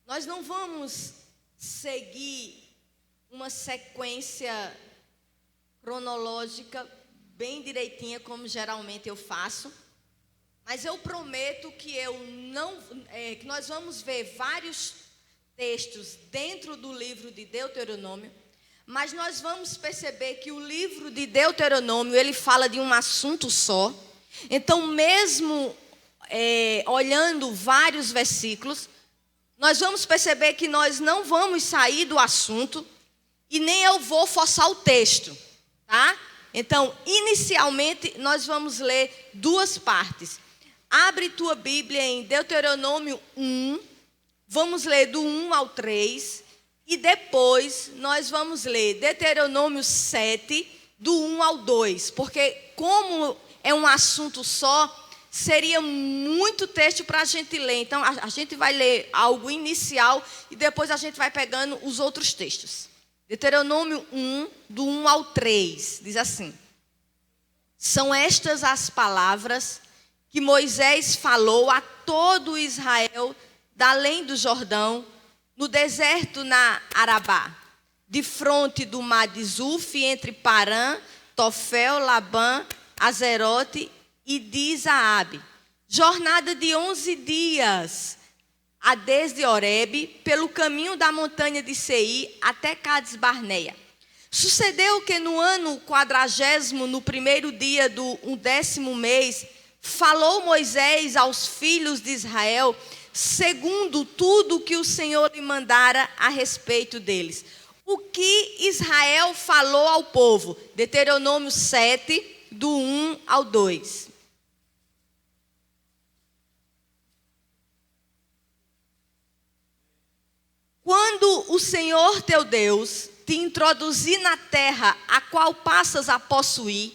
Nós não vamos seguir uma sequência cronológica bem direitinha, como geralmente eu faço, mas eu prometo que que nós vamos ver vários textos dentro do livro de Deuteronômio, mas nós vamos perceber que o livro de Deuteronômio, ele fala de um assunto só. Então, mesmo olhando vários versículos, nós vamos perceber que nós não vamos sair do assunto e nem eu vou forçar o texto, tá? Então, inicialmente, nós vamos ler duas partes. Abre tua Bíblia em Deuteronômio 1, vamos ler do 1 ao 3, e depois nós vamos ler Deuteronômio 7, do 1 ao 2, porque como é um assunto só, seria muito texto para a gente ler. Então, a gente vai ler algo inicial e depois a gente vai pegando os outros textos. Deuteronômio 1, do 1 ao 3, diz assim: são estas as palavras que Moisés falou a todo Israel da além do Jordão, no deserto na Arabá, de fronte do mar de Zuf, entre Parã, Tofel, Labã, Azerote e de Zaabe. Jornada de 11 dias, a desde Horebe, pelo caminho da montanha de Seir até Cades Barneia. Sucedeu que no ano 40º, no primeiro dia do 11º mês, falou Moisés aos filhos de Israel, segundo tudo que o Senhor lhe mandara a respeito deles. O que Israel falou ao povo? Deuteronômio 7, do 1 ao 2. Quando o Senhor teu Deus te introduzir na terra a qual passas a possuir,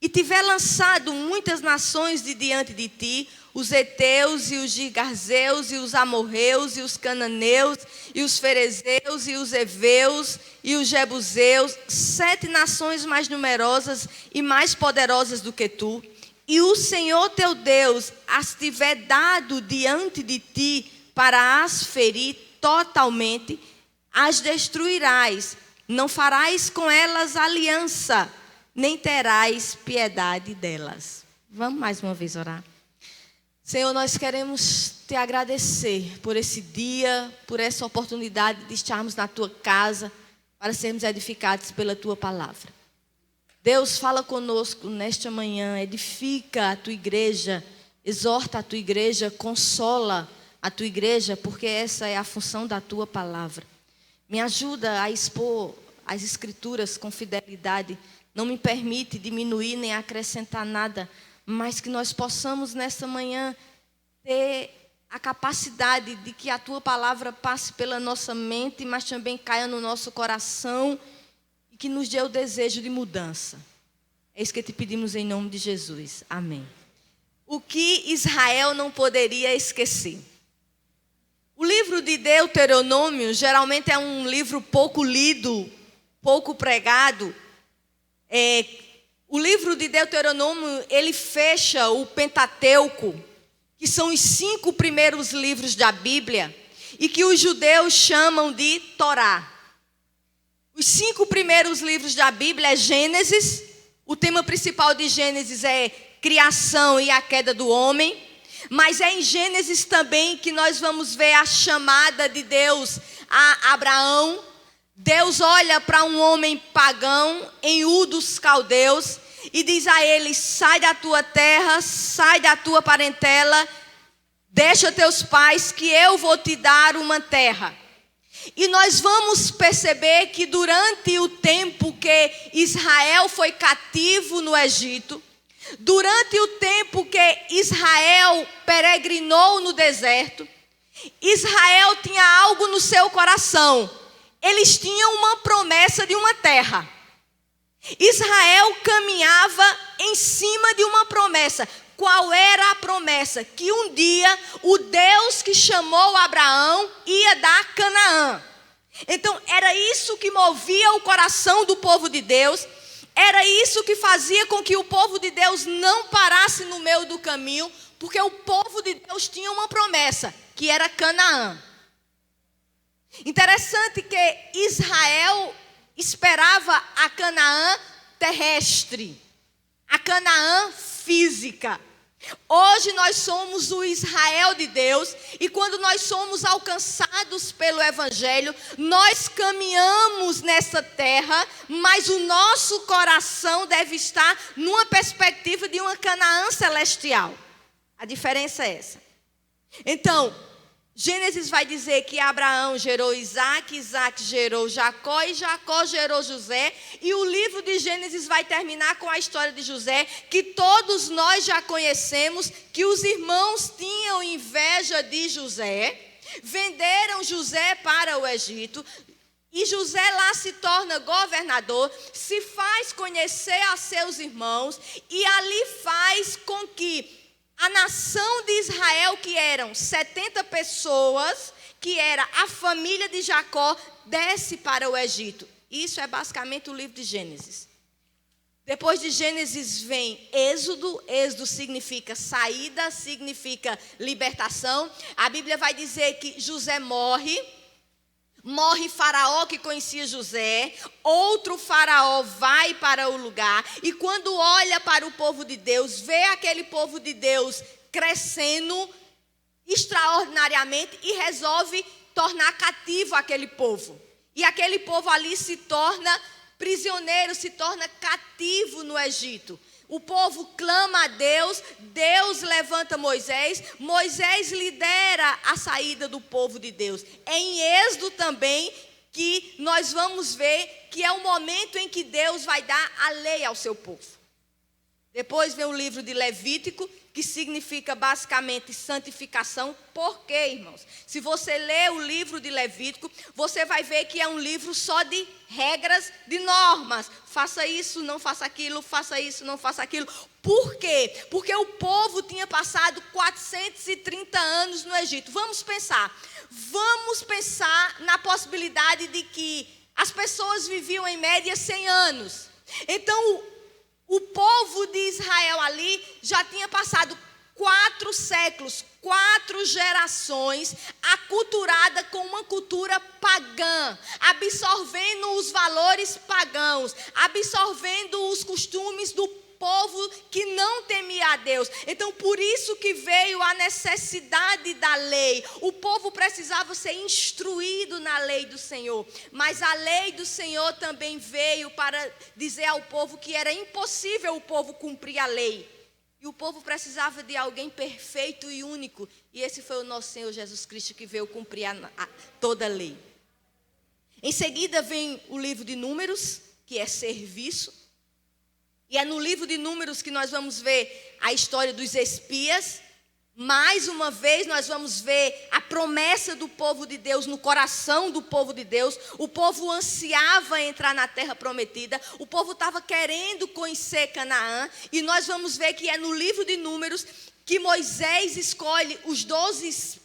e tiver lançado muitas nações de diante de ti, os heteus e os girgazeus e os amorreus e os cananeus e os ferezeus e os heveus e os jebuseus, 7 nações mais numerosas e mais poderosas do que tu, e o Senhor teu Deus as tiver dado diante de ti para as ferir totalmente, as destruirás, não farás com elas aliança, nem terás piedade delas. Vamos mais uma vez orar. Senhor, nós queremos te agradecer por esse dia, por essa oportunidade de estarmos na tua casa, para sermos edificados pela tua palavra. Deus, fala conosco nesta manhã, edifica a tua igreja, exorta a tua igreja, consola a tua igreja, porque essa é a função da tua palavra. Me ajuda a expor as escrituras com fidelidade. Não me permite diminuir nem acrescentar nada, mas que nós possamos nesta manhã ter a capacidade de que a tua palavra passe pela nossa mente, mas também caia no nosso coração e que nos dê o desejo de mudança. É isso que te pedimos em nome de Jesus. Amém. O que Israel não poderia esquecer? O livro de Deuteronômio geralmente é um livro pouco lido, pouco pregado. O livro de Deuteronômio, ele fecha o Pentateuco, que são os 5 primeiros livros da Bíblia, e que os judeus chamam de Torá. Os 5 primeiros livros da Bíblia é Gênesis. O tema principal de Gênesis é criação e a queda do homem. Mas é em Gênesis também que nós vamos ver a chamada de Deus a Abraão. Deus olha para um homem pagão em Ur dos Caldeus e diz a ele: sai da tua terra, sai da tua parentela, deixa teus pais que eu vou te dar uma terra. E nós vamos perceber que durante o tempo que Israel foi cativo no Egito, durante o tempo que Israel peregrinou no deserto, Israel tinha algo no seu coração. Eles tinham uma promessa de uma terra. Israel caminhava em cima de uma promessa. Qual era a promessa? Que um dia o Deus que chamou Abraão ia dar Canaã. Então era isso que movia o coração do povo de Deus. Era isso que fazia com que o povo de Deus não parasse no meio do caminho, porque o povo de Deus tinha uma promessa. que era Canaã. Interessante que Israel esperava a Canaã terrestre, a Canaã física. Hoje nós somos o Israel de Deus e quando nós somos alcançados pelo Evangelho, nós caminhamos nessa terra, mas o nosso coração deve estar numa perspectiva de uma Canaã celestial. A diferença é essa. Então, Gênesis vai dizer que Abraão gerou Isaac, Isaac gerou Jacó e Jacó gerou José. E o livro de Gênesis vai terminar com a história de José, que todos nós já conhecemos, que os irmãos tinham inveja de José, venderam José para o Egito. E José lá se torna governador, se faz conhecer a seus irmãos e ali faz com que a nação de Israel, que eram 70 pessoas, que era a família de Jacó, desce para o Egito. Isso é basicamente o livro de Gênesis. Depois de Gênesis vem Êxodo. Êxodo significa saída, significa libertação. A Bíblia vai dizer que José morre. Morre Faraó que conhecia José, outro Faraó vai para o lugar e quando olha para o povo de Deus, vê aquele povo de Deus crescendo extraordinariamente e resolve tornar cativo aquele povo. E aquele povo ali se torna prisioneiro, se torna cativo no Egito. O povo clama a Deus, Deus levanta Moisés, Moisés lidera a saída do povo de Deus. É em Êxodo também que nós vamos ver que é o momento em que Deus vai dar a lei ao seu povo. Depois vem o livro de Levítico, que significa basicamente santificação. Por quê, irmãos? Se você ler o livro de Levítico, você vai ver que é um livro só de regras, de normas. Faça isso, não faça aquilo, faça isso, não faça aquilo. Por quê? Porque o povo tinha passado 430 anos no Egito. Vamos pensar na possibilidade de que as pessoas viviam em média 100 anos. Então, o povo de Israel ali já tinha passado 4 séculos, 4 gerações, aculturada com uma cultura pagã, absorvendo os valores pagãos, absorvendo os costumes do povo que não temia a Deus. Então, por isso que veio a necessidade da lei. O povo precisava ser instruído na lei do Senhor. Mas a lei do Senhor também veio para dizer ao povo que era impossível o povo cumprir a lei. E o povo precisava de alguém perfeito e único. E esse foi o nosso Senhor Jesus Cristo que veio cumprir toda a lei. Em seguida vem o livro de Números, que é serviço. E é no livro de Números que nós vamos ver a história dos espias. Mais uma vez nós vamos ver a promessa do povo de Deus no coração do povo de Deus. O povo ansiava entrar na terra prometida. O povo estava querendo conhecer Canaã. E nós vamos ver que é no livro de Números que Moisés escolhe os 12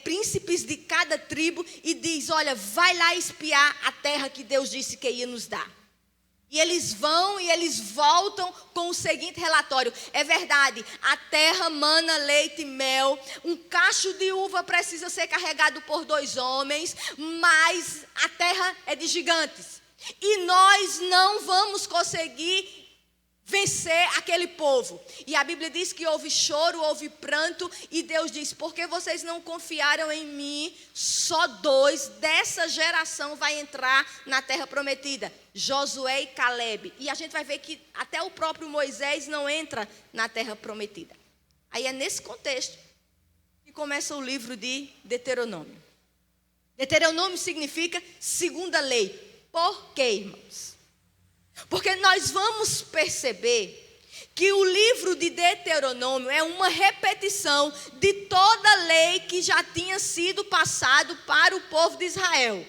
príncipes de cada tribo e diz: olha, vai lá espiar a terra que Deus disse que ia nos dar. E eles vão e eles voltam com o seguinte relatório: é verdade, a terra mana leite e mel, um cacho de uva precisa ser carregado por 2 homens, mas a terra é de gigantes. E nós não vamos conseguir vencer aquele povo. E a Bíblia diz que houve choro, houve pranto, e Deus diz: porque vocês não confiaram em mim, só 2 dessa geração vai entrar na terra prometida, Josué e Calebe. E a gente vai ver que até o próprio Moisés não entra na terra prometida. Aí é nesse contexto que começa o livro de Deuteronômio. Deuteronômio significa segunda lei. Por quê, irmãos? Porque nós vamos perceber que o livro de Deuteronômio é uma repetição de toda a lei que já tinha sido passado para o povo de Israel.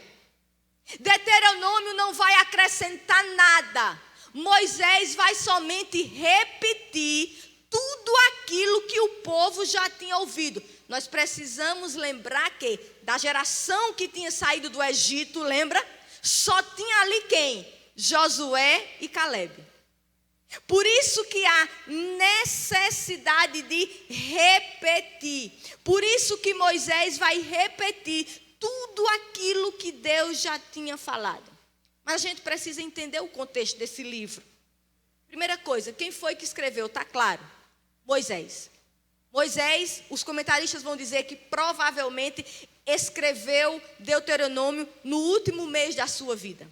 Deuteronômio não vai acrescentar nada. Moisés vai somente repetir tudo aquilo que o povo já tinha ouvido. Nós precisamos lembrar que da geração que tinha saído do Egito, lembra? Só tinha ali quem? Josué e Calebe. Por isso que há necessidade de repetir. Por isso que Moisés vai repetir tudo aquilo que Deus já tinha falado. Mas a gente precisa entender o contexto desse livro. Primeira coisa, quem foi que escreveu? Está claro. Moisés. Moisés, os comentaristas vão dizer que provavelmente escreveu Deuteronômio no último mês da sua vida.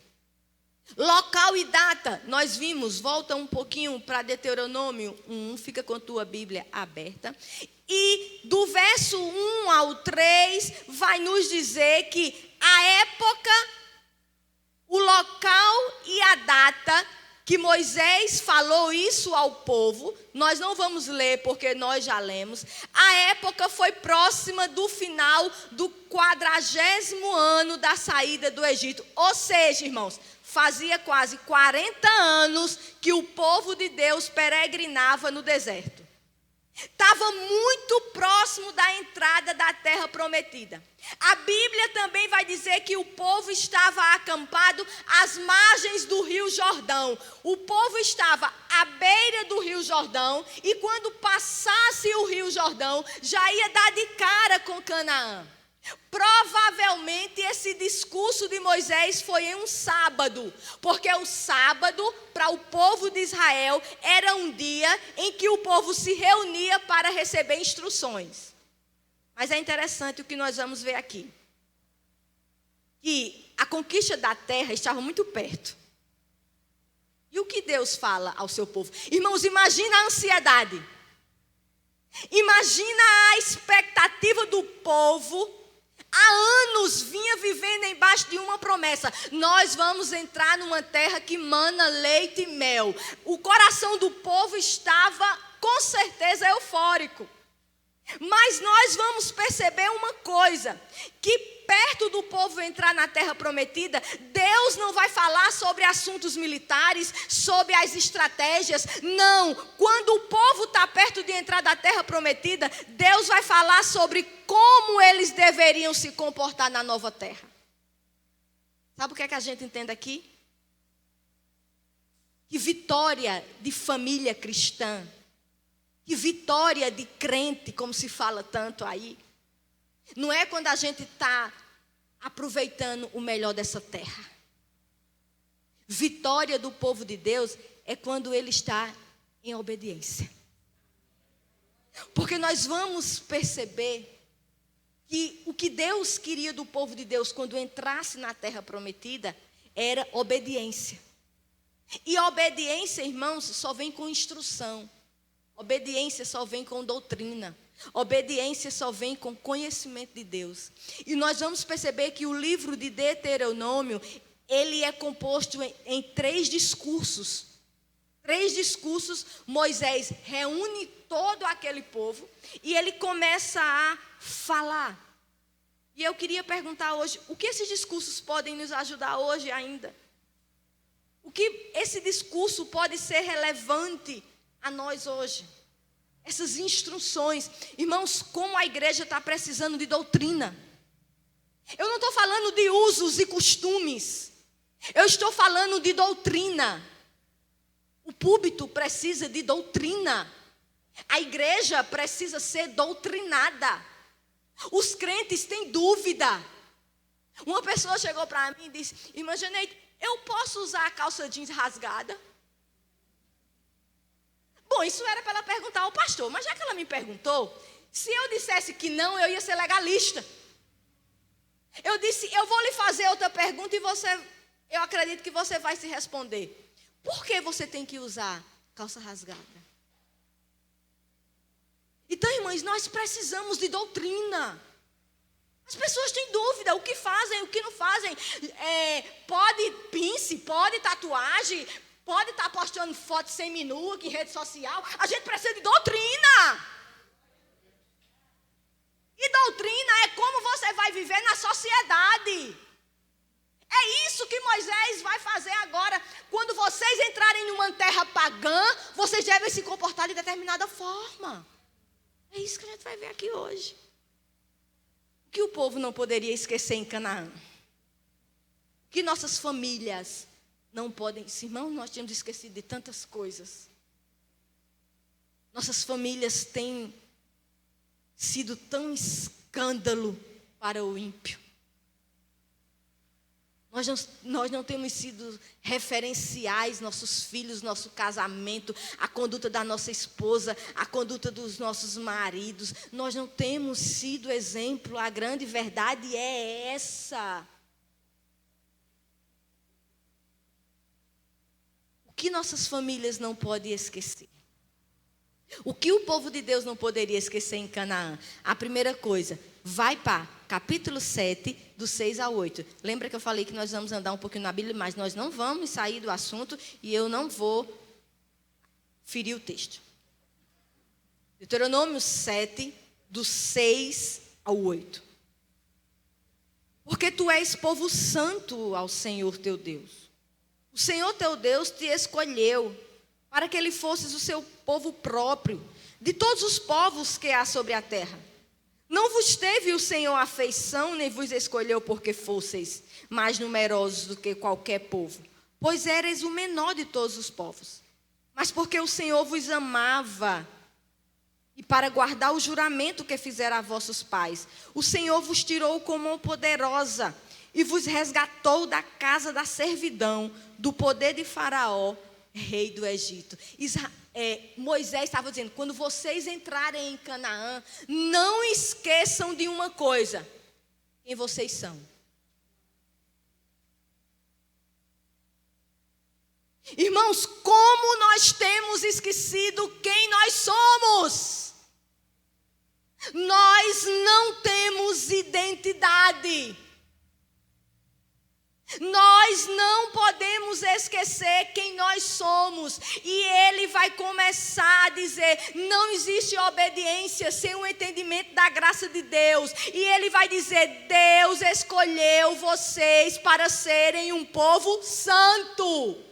Local e data, nós vimos, volta um pouquinho para Deuteronômio 1, fica com a tua Bíblia aberta. E do verso 1 ao 3, vai nos dizer que a época, o local e a data que Moisés falou isso ao povo, nós não vamos ler porque nós já lemos. A época foi próxima do final do 40º ano da saída do Egito. Ou seja, irmãos, fazia quase 40 anos que o povo de Deus peregrinava no deserto. Estava muito próximo da entrada da terra prometida. A Bíblia também vai dizer que o povo estava acampado às margens do Rio Jordão. O povo estava à beira do Rio Jordão e quando passasse o Rio Jordão, já ia dar de cara com Canaã. Provavelmente esse discurso de Moisés foi em um sábado, porque o sábado, para o povo de Israel, era um dia em que o povo se reunia para receber instruções. Mas é interessante o que nós vamos ver aqui. Que a conquista da terra estava muito perto. E o que Deus fala ao seu povo? Irmãos, imagina a ansiedade. Imagina a expectativa do povo. Há anos vinha vivendo embaixo de uma promessa. Nós vamos entrar numa terra que mana leite e mel. O coração do povo estava, com certeza, eufórico. Mas nós vamos perceber uma coisa, que perto do povo entrar na terra prometida, Deus não vai falar sobre assuntos militares, sobre as estratégias, não. Quando o povo está perto de entrar da terra prometida, Deus vai falar sobre como eles deveriam se comportar na nova terra. Sabe o que é que a gente entende aqui? Que vitória de família cristã, que vitória de crente, como se fala tanto aí, não é quando a gente está aproveitando o melhor dessa terra. Vitória do povo de Deus é quando ele está em obediência. Porque nós vamos perceber que o que Deus queria do povo de Deus quando entrasse na terra prometida era obediência. E obediência, irmãos, só vem com instrução. Obediência só vem com doutrina. Obediência só vem com conhecimento de Deus. E nós vamos perceber que o livro de Deuteronômio, ele é composto em 3 discursos. 3 discursos, Moisés reúne todo aquele povo e ele começa a falar. E eu queria perguntar hoje, o que esses discursos podem nos ajudar hoje ainda? O que esse discurso pode ser relevante a nós hoje? Essas instruções. Irmãos, como a igreja está precisando de doutrina. Eu não estou falando de usos e costumes. Eu estou falando de doutrina. O púlpito precisa de doutrina. A igreja precisa ser doutrinada. Os crentes têm dúvida. Uma pessoa chegou para mim e disse: irmã Janeide, eu posso usar a calça jeans rasgada? Bom, isso era para ela perguntar ao pastor, mas já que ela me perguntou, se eu dissesse que não, eu ia ser legalista. Eu disse: eu vou lhe fazer outra pergunta e eu acredito que você vai se responder. Por que você tem que usar calça rasgada? Então, irmãs, nós precisamos de doutrina. As pessoas têm dúvida, o que fazem, o que não fazem. Pode pince, pode tatuagem, pode estar postando foto semi-nua em rede social. A gente precisa de doutrina. E doutrina é como você vai viver na sociedade. É isso que Moisés vai fazer agora. Quando vocês entrarem em uma terra pagã, vocês devem se comportar de determinada forma. É isso que a gente vai ver aqui hoje. O que o povo não poderia esquecer em Canaã? O que nossas famílias não podem... Irmão, nós tínhamos esquecido de tantas coisas. Nossas famílias têm sido tão escândalo para o ímpio. Nós não temos sido referenciais, nossos filhos, nosso casamento, a conduta da nossa esposa, a conduta dos nossos maridos. Nós não temos sido exemplo, a grande verdade é essa. O que nossas famílias não podem esquecer? O que o povo de Deus não poderia esquecer em Canaã? A primeira coisa, vai para capítulo 7, do 6 ao 8. Lembra que eu falei que nós vamos andar um pouquinho na Bíblia, mas nós não vamos sair do assunto e eu não vou ferir o texto. Deuteronômio 7, do 6 ao 8. Porque tu és povo santo ao Senhor teu Deus. O Senhor teu Deus te escolheu para que ele fosses o seu povo próprio, de todos os povos que há sobre a terra. Não vos teve o Senhor afeição, nem vos escolheu porque fosseis mais numerosos do que qualquer povo, pois éreis o menor de todos os povos. Mas porque o Senhor vos amava, e para guardar o juramento que fizera a vossos pais, o Senhor vos tirou com mão poderosa, e vos resgatou da casa da servidão, do poder de Faraó, rei do Egito. Moisés estava dizendo, quando vocês entrarem em Canaã, não esqueçam de uma coisa, quem vocês são. Irmãos, como nós temos esquecido quem nós somos? Nós não temos identidade. Nós não podemos esquecer quem nós somos. E ele vai começar a dizer, não existe obediência sem o entendimento da graça de Deus. E ele vai dizer, Deus escolheu vocês para serem um povo santo.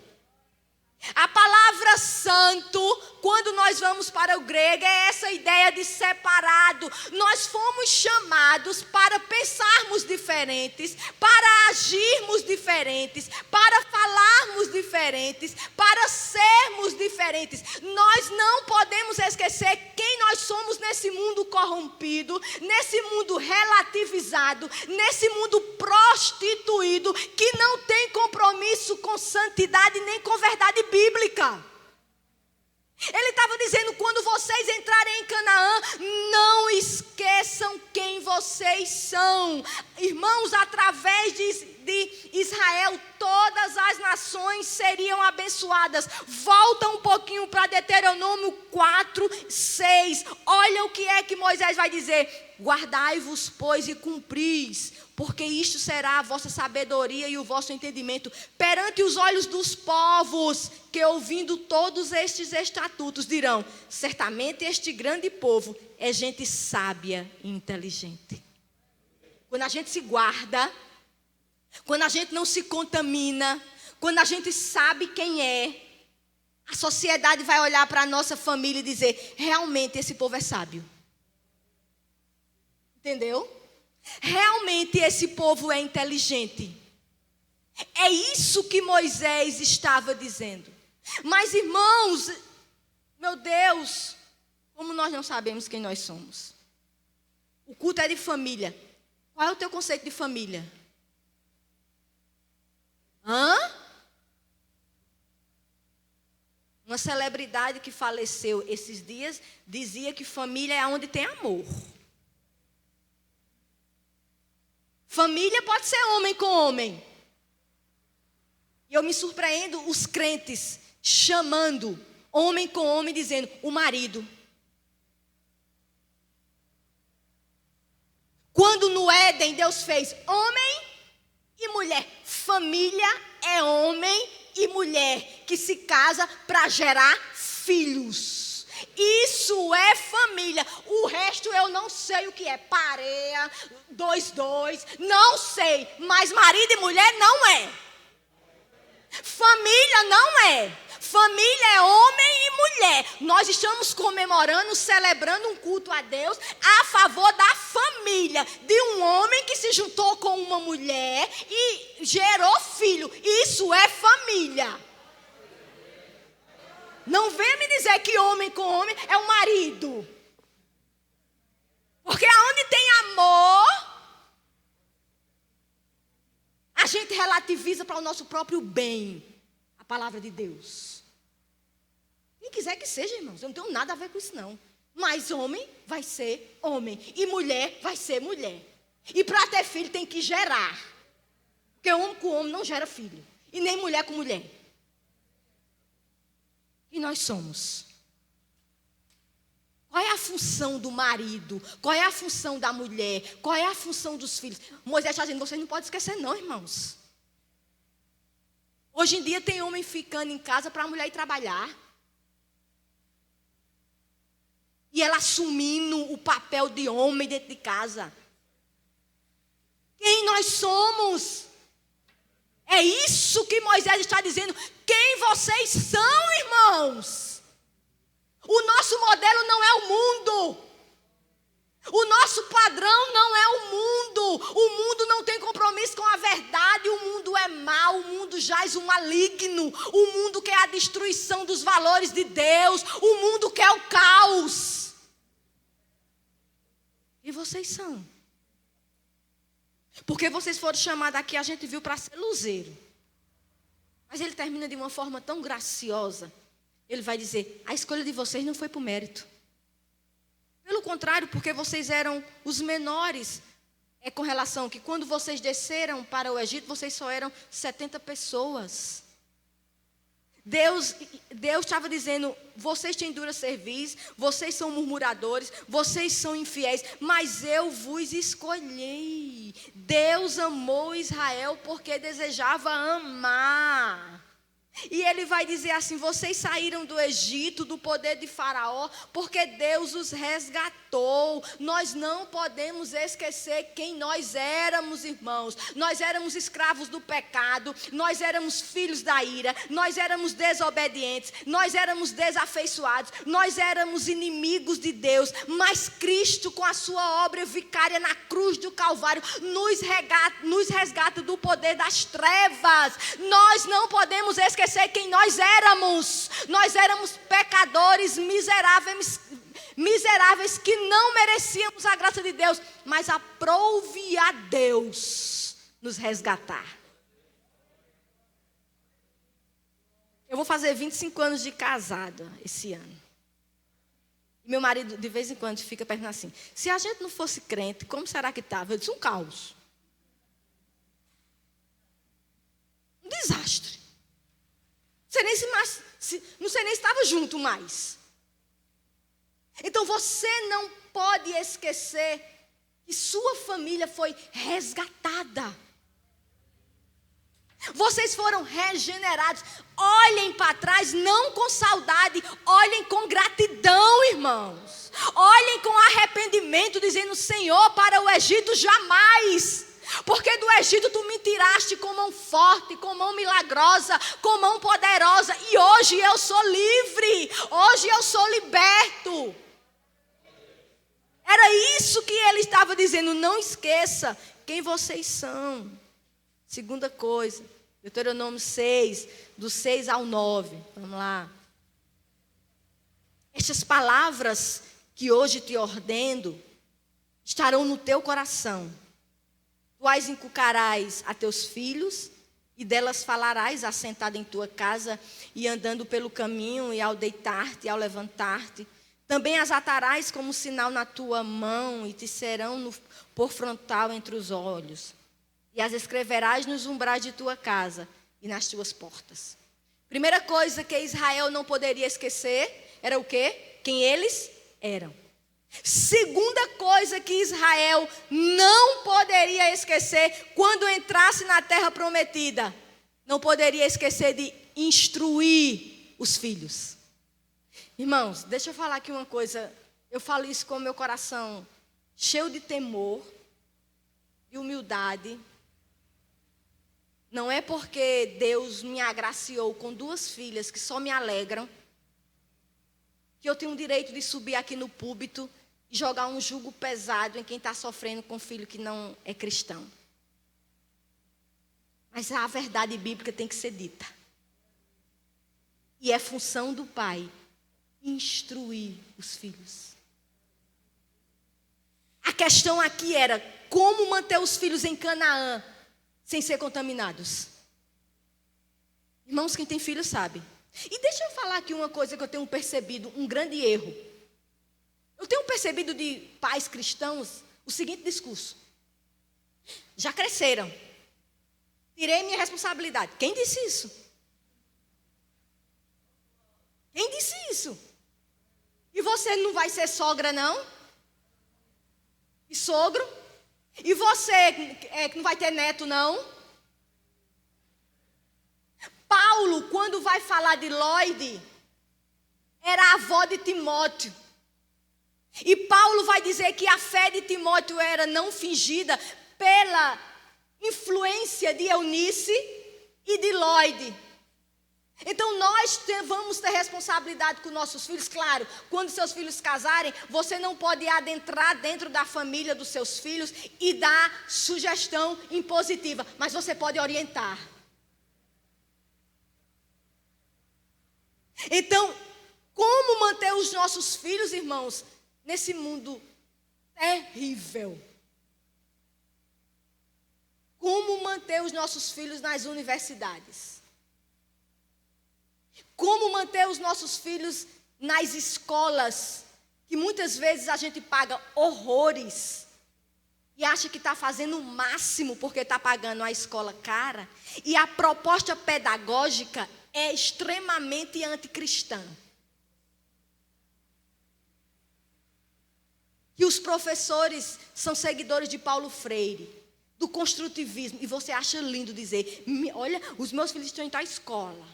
A palavra santo, quando nós vamos para o grego, é essa ideia de separado. Nós fomos chamados para pensarmos diferentes, para agirmos diferentes, para falarmos diferentes, para sermos diferentes. Nós não podemos esquecer quem nós somos nesse mundo corrompido, nesse mundo relativizado, nesse mundo prostituído, que não tem compromisso com santidade nem com verdade bíblica. Ele estava dizendo, quando vocês entrarem em Canaã, não esqueçam quem vocês são. Irmãos, através de Israel, todas as nações seriam abençoadas. Volta um pouquinho para Deuteronômio 4, 6. Olha o que é que Moisés vai dizer. Guardai-vos, pois, e cumpris, porque isto será a vossa sabedoria e o vosso entendimento perante os olhos dos povos, que ouvindo todos estes estatutos dirão, certamente este grande povo é gente sábia e inteligente. Quando a gente se guarda, quando a gente não se contamina, quando a gente sabe quem é, a sociedade vai olhar para a nossa família e dizer, realmente esse povo é sábio. Entendeu? Realmente esse povo é inteligente. É isso que Moisés estava dizendo. Mas irmãos, meu Deus, como nós não sabemos quem nós somos. O culto é de família. Qual é o teu conceito de família? Uma celebridade que faleceu esses dias dizia que família é onde tem amor. Família pode ser homem com homem. E eu me surpreendo os crentes chamando homem com homem, dizendo o marido. Quando no Éden Deus fez homem e mulher. Família é homem e mulher que se casa para gerar filhos. Isso é família. O resto eu não sei o que é. Pareia, 2-2, não sei. Mas marido e mulher não é. Família não é. Família é homem e mulher. Nós estamos comemorando, celebrando um culto a Deus a favor da família. De um homem que se juntou com uma mulher e gerou filho. Isso é família. Não venha me dizer que homem com homem é o marido. Porque aonde tem amor, a gente relativiza para o nosso próprio bem a palavra de Deus. Quem quiser que seja, irmãos, eu não tenho nada a ver com isso não. Mas homem vai ser homem e mulher vai ser mulher. E para ter filho tem que gerar. Porque homem com homem não gera filho. E nem mulher com mulher. E nós somos. Qual é a função do marido? Qual é a função da mulher? Qual é a função dos filhos? Moisés está dizendo, vocês não podem esquecer não, irmãos. Hoje em dia tem homem ficando em casa para a mulher ir trabalhar. E ela assumindo o papel de homem dentro de casa. Quem nós somos? É isso que Moisés está dizendo. Quem vocês são, irmãos? O nosso modelo não é o mundo. O nosso padrão não é o mundo. O mundo não tem compromisso com a verdade. O mundo é mau. O mundo jaz o maligno. O mundo quer a destruição dos valores de Deus. O mundo quer o caos. E vocês são. Porque vocês foram chamados aqui, a gente viu para ser luzeiro. Mas ele termina de uma forma tão graciosa. Ele vai dizer, a escolha de vocês não foi por mérito. Pelo contrário, porque vocês eram os menores. É com relação que quando vocês desceram para o Egito, vocês só eram 70 pessoas. Deus estava dizendo, vocês têm dura cerviz, vocês são murmuradores, vocês são infiéis, mas eu vos escolhi. Deus amou Israel porque desejava amar. E ele vai dizer assim, vocês saíram do Egito, do poder de Faraó, porque Deus os resgatou. Nós não podemos esquecer quem nós éramos, irmãos. Nós éramos escravos do pecado, nós éramos filhos da ira, nós éramos desobedientes, nós éramos desafeiçoados, nós éramos inimigos de Deus. Mas Cristo, com a sua obra vicária na cruz do Calvário, nos resgata do poder das trevas. Nós não podemos esquecer quem nós éramos. Nós éramos pecadores miseráveis que não merecíamos a graça de Deus, mas aprove a Deus nos resgatar. Eu vou fazer 25 anos de casada esse ano. E meu marido de vez em quando fica perguntando assim, se a gente não fosse crente, como será que estava? Eu disse, um caos. Um desastre. Não sei nem se estava junto mais. Então você não pode esquecer que sua família foi resgatada. Vocês foram regenerados. Olhem para trás, não com saudade, olhem com gratidão, irmãos. Olhem com arrependimento, dizendo, Senhor, para o Egito jamais. Porque do Egito tu me tiraste com mão forte, com mão milagrosa, com mão poderosa. E hoje eu sou livre, hoje eu sou liberto. Era isso que ele estava dizendo, não esqueça quem vocês são. Segunda coisa, Deuteronômio 6, do 6 ao 9. Vamos lá. Estas palavras que hoje te ordeno estarão no teu coração. Tu as inculcarás a teus filhos, e delas falarás assentado em tua casa, e andando pelo caminho, e ao deitar-te, e ao levantar-te. Também as atarás como sinal na tua mão, e te serão por frontal entre os olhos. E as escreverás nos umbrais de tua casa, e nas tuas portas. Primeira coisa que Israel não poderia esquecer, era o quê? Quem eles eram. Segunda coisa que Israel não poderia esquecer quando entrasse na terra prometida, não poderia esquecer de instruir os filhos. Irmãos, deixa eu falar aqui uma coisa, eu falo isso com o meu coração cheio de temor e humildade. Não é porque Deus me agraciou com 2 filhas que só me alegram, que eu tenho o direito de subir aqui no púlpito e jogar um jugo pesado em quem está sofrendo com um filho que não é cristão. Mas a verdade bíblica tem que ser dita. E é função do pai instruir os filhos. A questão aqui era como manter os filhos em Canaã sem ser contaminados. Irmãos, quem tem filho sabe. E deixa eu falar aqui uma coisa que eu tenho percebido, um grande erro. Eu tenho percebido de pais cristãos o seguinte discurso: já cresceram, tirei minha responsabilidade. Quem disse isso? Quem disse isso? E você não vai ser sogra, não? E sogro? E você que não vai ter neto, não? Paulo, quando vai falar de Lloyd, era a avó de Timóteo. E Paulo vai dizer que a fé de Timóteo era não fingida pela influência de Eunice e de Lloyd. Então nós vamos ter responsabilidade com nossos filhos. Claro, quando seus filhos casarem, você não pode adentrar dentro da família dos seus filhos e dar sugestão impositiva, mas você pode orientar. Então, como manter os nossos filhos, irmãos, nesse mundo terrível? Como manter os nossos filhos nas universidades? Como manter os nossos filhos nas escolas, que muitas vezes a gente paga horrores e acha que está fazendo o máximo porque está pagando a escola cara, e a proposta pedagógica é extremamente anticristã. Que os professores são seguidores de Paulo Freire, do construtivismo, e você acha lindo dizer: olha, os meus filhos estão indo à escola.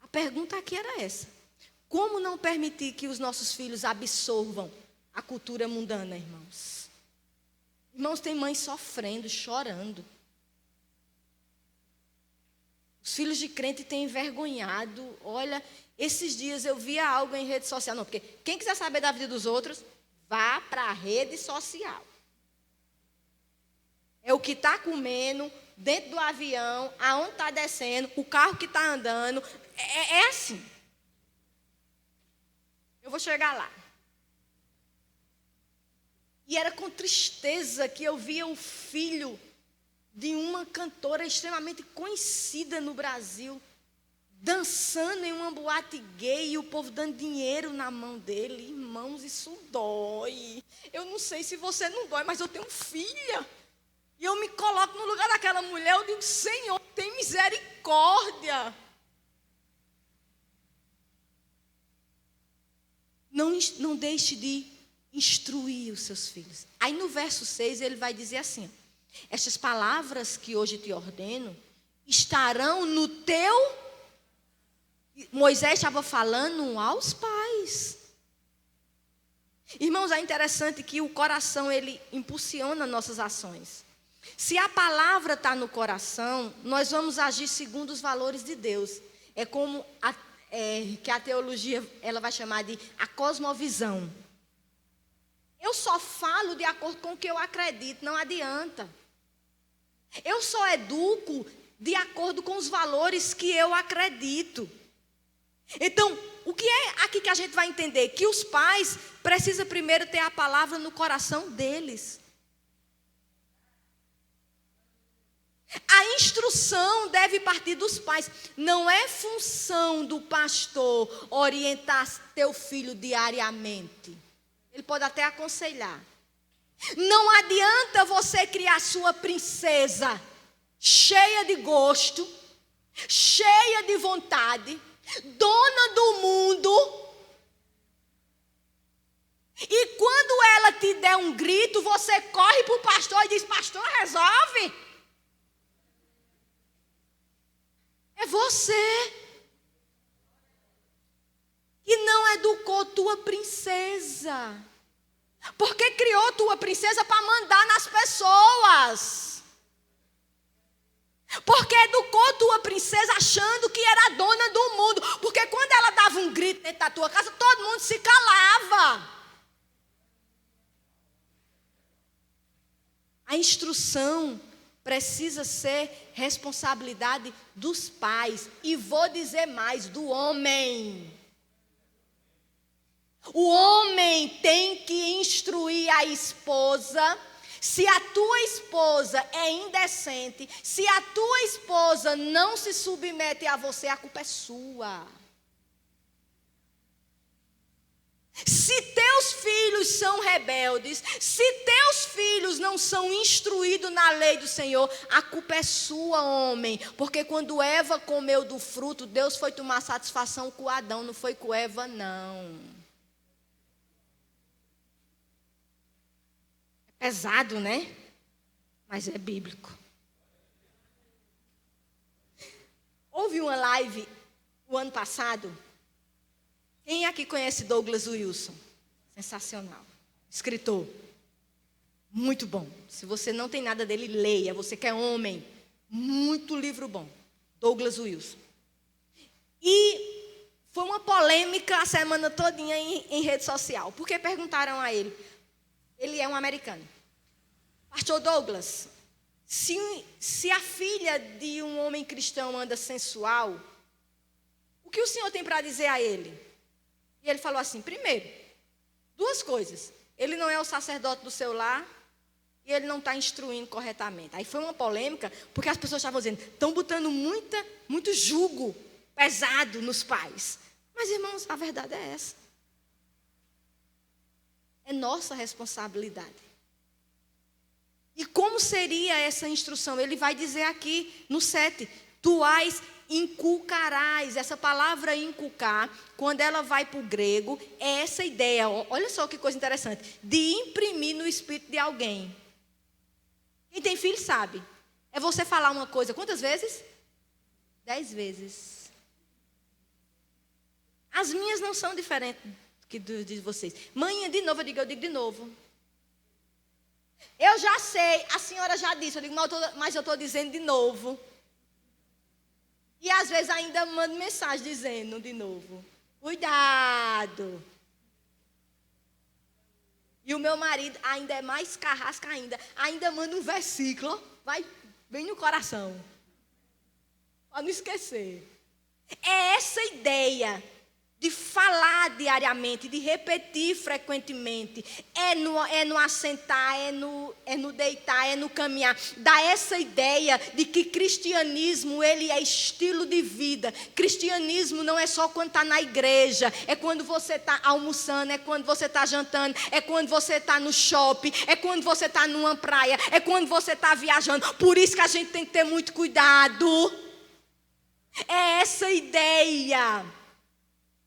A pergunta aqui era essa: como não permitir que os nossos filhos absorvam a cultura mundana, irmãos? Irmãos, tem mães sofrendo, chorando. Os filhos de crente têm envergonhado. Olha, esses dias eu via algo em rede social. Não, porque quem quiser saber da vida dos outros, vá para a rede social. É o que está comendo, dentro do avião, aonde está descendo, o carro que está andando. É assim. Eu vou chegar lá. E era com tristeza que eu via o filho de uma cantora extremamente conhecida no Brasil, dançando em uma boate gay e o povo dando dinheiro na mão dele. Irmãos, isso dói. Eu não sei se você não dói, mas eu tenho filha. E eu me coloco no lugar daquela mulher, eu digo: Senhor, tem misericórdia. Não deixe de instruir os seus filhos. Aí no verso 6 ele vai dizer assim: estas palavras que hoje te ordeno estarão no teu... Moisés estava falando aos pais. Irmãos, é interessante que o coração, ele impulsiona nossas ações. Se a palavra está no coração, nós vamos agir segundo os valores de Deus. É como que a teologia ela vai chamar de a cosmovisão. Eu só falo de acordo com o que eu acredito, não adianta. Eu só educo de acordo com os valores que eu acredito. Então, o que é aqui que a gente vai entender? Que os pais precisam primeiro ter a palavra no coração deles. A instrução deve partir dos pais. Não é função do pastor orientar teu filho diariamente. Ele pode até aconselhar. Não adianta você criar sua princesa cheia de gosto, cheia de vontade, dona do mundo, e quando ela te der um grito, você corre para o pastor e diz: pastor, resolve. É você que não educou tua princesa, porque criou tua princesa para mandar nas pessoas, porque educou tua princesa achando que era a dona do mundo, porque quando ela dava um grito dentro da tua casa, todo mundo se calava. A instrução precisa ser responsabilidade dos pais. E vou dizer mais, do homem. O homem tem que instruir a esposa. Se a tua esposa é indecente, se a tua esposa não se submete a você, a culpa é sua. Se teus filhos são rebeldes, se teus filhos não são instruídos na lei do Senhor, a culpa é sua, homem. Porque quando Eva comeu do fruto, Deus foi tomar satisfação com Adão, não foi com Eva, não. É pesado, né? Mas é bíblico. Houve uma live o ano passado. Quem aqui conhece Douglas Wilson? Sensacional. Escritor. Muito bom. Se você não tem nada dele, leia. Você que é homem. Muito livro bom. Douglas Wilson. E foi uma polêmica a semana todinha em rede social. Porque perguntaram a ele. Ele é um americano. Pastor Douglas, se a filha de um homem cristão anda sensual, o que o senhor tem para dizer a ele? E ele falou assim, primeiro, duas coisas. Ele não é o sacerdote do seu lar e ele não está instruindo corretamente. Aí foi uma polêmica, porque as pessoas estavam dizendo, estão botando muito jugo pesado nos pais. Mas, irmãos, a verdade é essa. É nossa responsabilidade. E como seria essa instrução? Ele vai dizer aqui no 7, tu as inculcarás. Essa palavra inculcar, quando ela vai para o grego, é essa ideia, olha só que coisa interessante, de imprimir no espírito de alguém. Quem tem filho sabe. É você falar uma coisa, quantas vezes? 10 vezes. As minhas não são diferentes de vocês. Mãe, de novo, eu digo de novo. Eu já sei, a senhora já disse, eu digo, mas eu estou dizendo de novo. E às vezes ainda mando mensagem dizendo de novo. Cuidado. E o meu marido ainda é mais carrasca ainda manda um versículo, vai bem no coração. Para não esquecer. É essa ideia de falar diariamente, de repetir frequentemente, é no assentar, é no deitar, é no caminhar. Dá essa ideia de que cristianismo, ele é estilo de vida. Cristianismo não é só quando está na igreja, é quando você está almoçando, é quando você está jantando, é quando você está no shopping, é quando você está numa praia, é quando você está viajando. Por isso que a gente tem que ter muito cuidado. É essa ideia.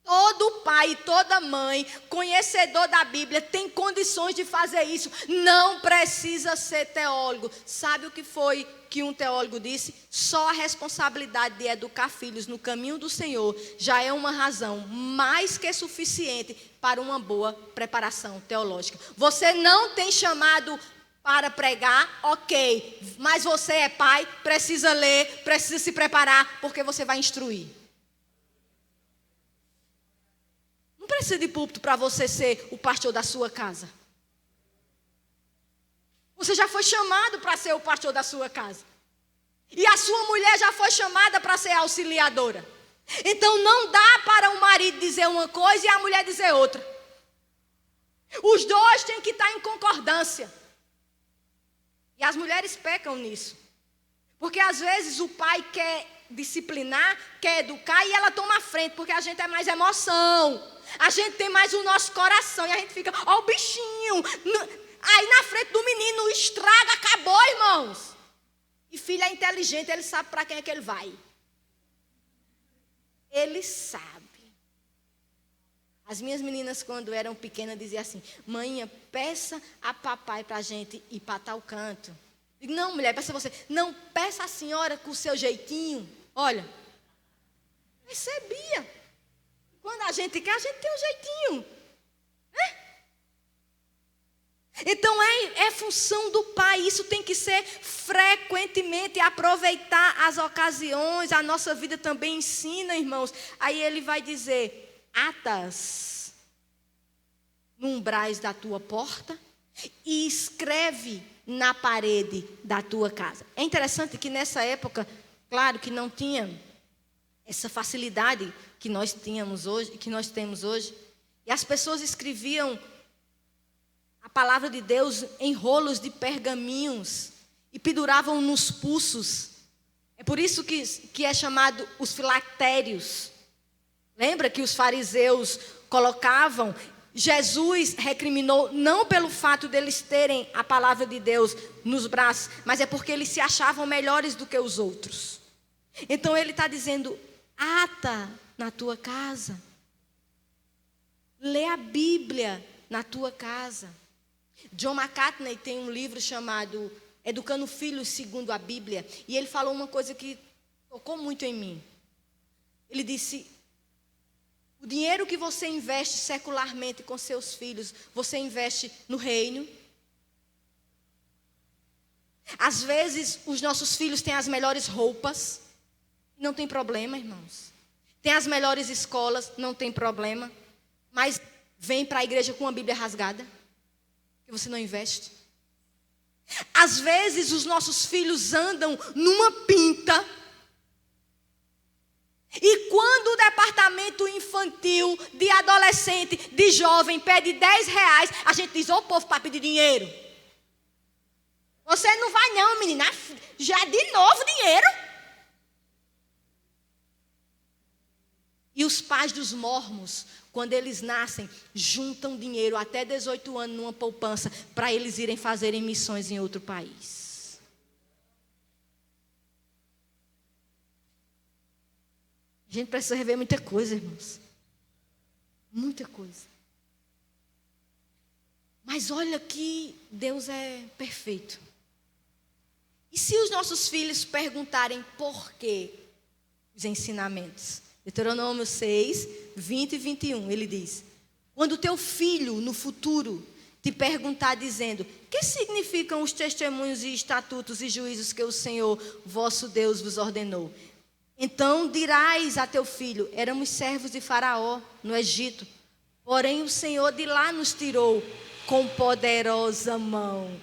Todo pai e toda mãe, conhecedor da Bíblia, tem condições de fazer isso. Não precisa ser teólogo. Sabe o que foi que um teólogo disse? Só a responsabilidade de educar filhos no caminho do Senhor já é uma razão mais que suficiente para uma boa preparação teológica. Você não tem chamado para pregar, ok. Mas você é pai, precisa ler, precisa se preparar, porque você vai instruir. Não precisa de púlpito para você ser o pastor da sua casa. Você já foi chamado para ser o pastor da sua casa. E a sua mulher já foi chamada para ser auxiliadora. Então não dá para o marido dizer uma coisa e a mulher dizer outra. Os dois têm que estar em concordância. E as mulheres pecam nisso. Porque às vezes o pai quer disciplinar, quer educar e ela toma a frente, porque a gente é mais emoção. A gente tem mais o nosso coração e a gente fica, ó o bichinho. Aí na frente do menino estraga, acabou, irmãos. E filho é inteligente, ele sabe para quem é que ele vai. Ele sabe. As minhas meninas, quando eram pequenas, diziam assim, mãe, peça a papai para a gente ir para tal canto. Digo, não, mulher, peça você. Não, peça a senhora com o seu jeitinho. Olha, recebia. Quando a gente quer, a gente tem um jeitinho. Então é função do pai. Isso tem que ser frequentemente. Aproveitar as ocasiões. A nossa vida também ensina, irmãos. Aí ele vai dizer, atas no umbrais da tua porta e escreve na parede da tua casa. É interessante que nessa época, claro que não tinha essa facilidade que nós tínhamos hoje, que nós temos hoje, e as pessoas escreviam a palavra de Deus em rolos de pergaminhos e penduravam nos pulsos. É por isso que é chamado os filactérios. Lembra que os fariseus colocavam? Jesus recriminou não pelo fato deles terem a palavra de Deus nos braços, mas é porque eles se achavam melhores do que os outros. Então ele está dizendo, ata na tua casa. Lê a Bíblia na tua casa. John McCartney tem um livro chamado Educando Filhos Segundo a Bíblia. E ele falou uma coisa que tocou muito em mim. Ele disse, o dinheiro que você investe secularmente com seus filhos, você investe no reino. Às vezes, os nossos filhos têm as melhores roupas. Não tem problema, irmãos. Tem as melhores escolas, não tem problema. Mas vem para a igreja com uma Bíblia rasgada, que você não investe. Às vezes os nossos filhos andam numa pinta. E quando o departamento infantil, de adolescente, de jovem, pede 10 reais, a gente diz, ô povo, para pedir dinheiro. Você não vai não, menina. Já de novo dinheiro. E os pais dos mormons, quando eles nascem, juntam dinheiro até 18 anos numa poupança para eles irem fazerem missões em outro país. A gente precisa rever muita coisa, irmãos. Muita coisa. Mas olha que Deus é perfeito. E se os nossos filhos perguntarem por quê os ensinamentos? Deuteronômio 6, 20 e 21, ele diz, quando teu filho no futuro te perguntar dizendo, que significam os testemunhos e estatutos e juízos que o Senhor, vosso Deus, vos ordenou? Então dirás a teu filho, éramos servos de Faraó no Egito, porém o Senhor de lá nos tirou com poderosa mão.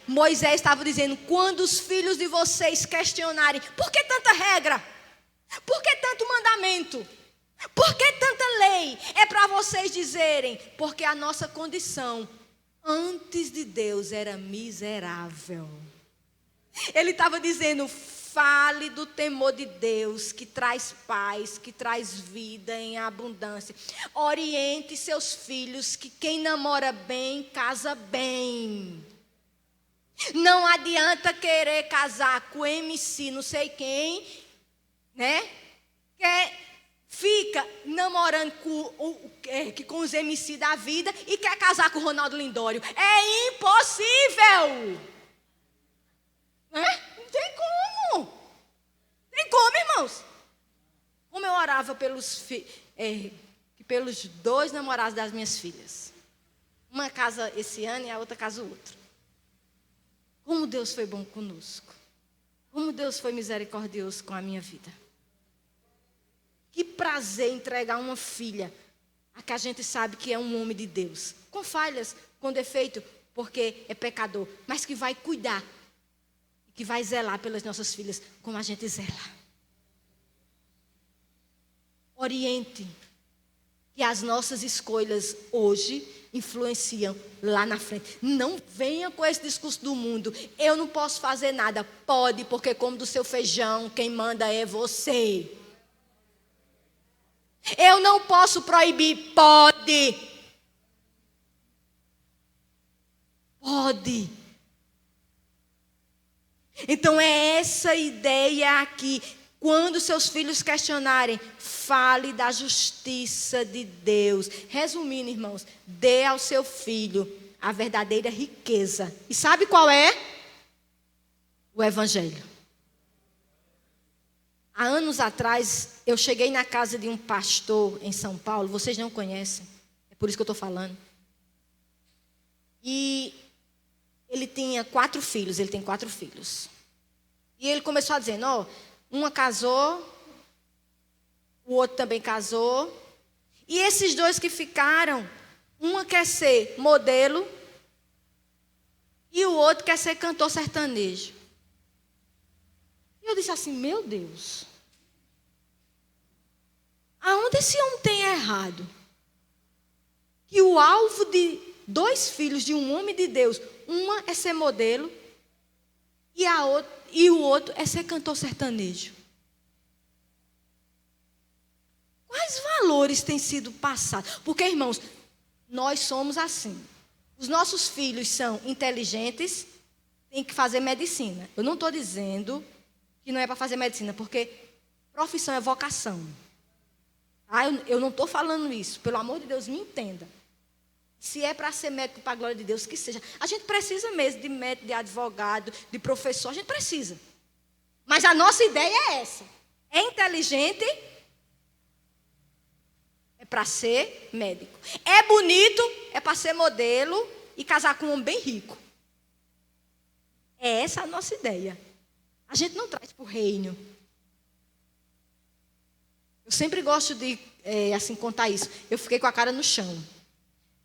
Moisés estava dizendo, quando os filhos de vocês questionarem, por que tanta regra? Por que tanto mandamento? Por que tanta lei? É para vocês dizerem, porque a nossa condição antes de Deus era miserável. Ele estava dizendo, fale do temor de Deus, que traz paz, que traz vida em abundância. Oriente seus filhos, que quem namora bem, casa bem. Não adianta querer casar com MC não sei quem, né? Que fica namorando com os MC da vida e quer casar com o Ronaldo Lindório. É impossível! Né? Não tem como. Tem como, irmãos. Como eu orava pelos dois namorados das minhas filhas. Uma casa esse ano e a outra casa o outro. Como Deus foi bom conosco. Como Deus foi misericordioso com a minha vida. Que prazer entregar uma filha a que a gente sabe que é um homem de Deus. Com falhas, com defeito, porque é pecador. Mas que vai cuidar. Que vai zelar pelas nossas filhas como a gente zela. Oriente. Que as nossas escolhas hoje influenciam lá na frente. Não venha com esse discurso do mundo. Eu não posso fazer nada. Pode, porque como do seu feijão, quem manda é você. Eu não posso proibir. Pode. Pode. Então é essa ideia aqui. Quando seus filhos questionarem, fale da justiça de Deus. Resumindo, irmãos, dê ao seu filho a verdadeira riqueza. E sabe qual é? O Evangelho. Há anos atrás, eu cheguei na casa de um pastor em São Paulo. Vocês não conhecem, é por isso que eu estou falando. E ele tinha 4 filhos, ele tem 4 filhos. E ele começou a dizer, uma casou, o outro também casou. E esses 2 que ficaram, uma quer ser modelo e o outro outro quer ser cantor sertanejo. E eu disse assim, meu Deus, aonde esse homem tem errado? Que o alvo de 2 filhos de um homem de Deus, uma é ser modelo e o outro é ser cantor sertanejo. Quais valores têm sido passados? Porque, irmãos, nós somos assim. Os nossos filhos são inteligentes, têm que fazer medicina. Eu não estou dizendo que não é para fazer medicina, porque profissão é vocação. Eu não estou falando isso. Pelo amor de Deus, me entenda. Se é para ser médico, para a glória de Deus, que seja. A gente precisa mesmo de médico, de advogado, de professor. A gente precisa. Mas a nossa ideia é essa. É inteligente, é para ser médico. É bonito, é para ser modelo e casar com um homem bem rico. É essa a nossa ideia. A gente não traz para o reino. Eu sempre gosto de contar isso. Eu fiquei com a cara no chão.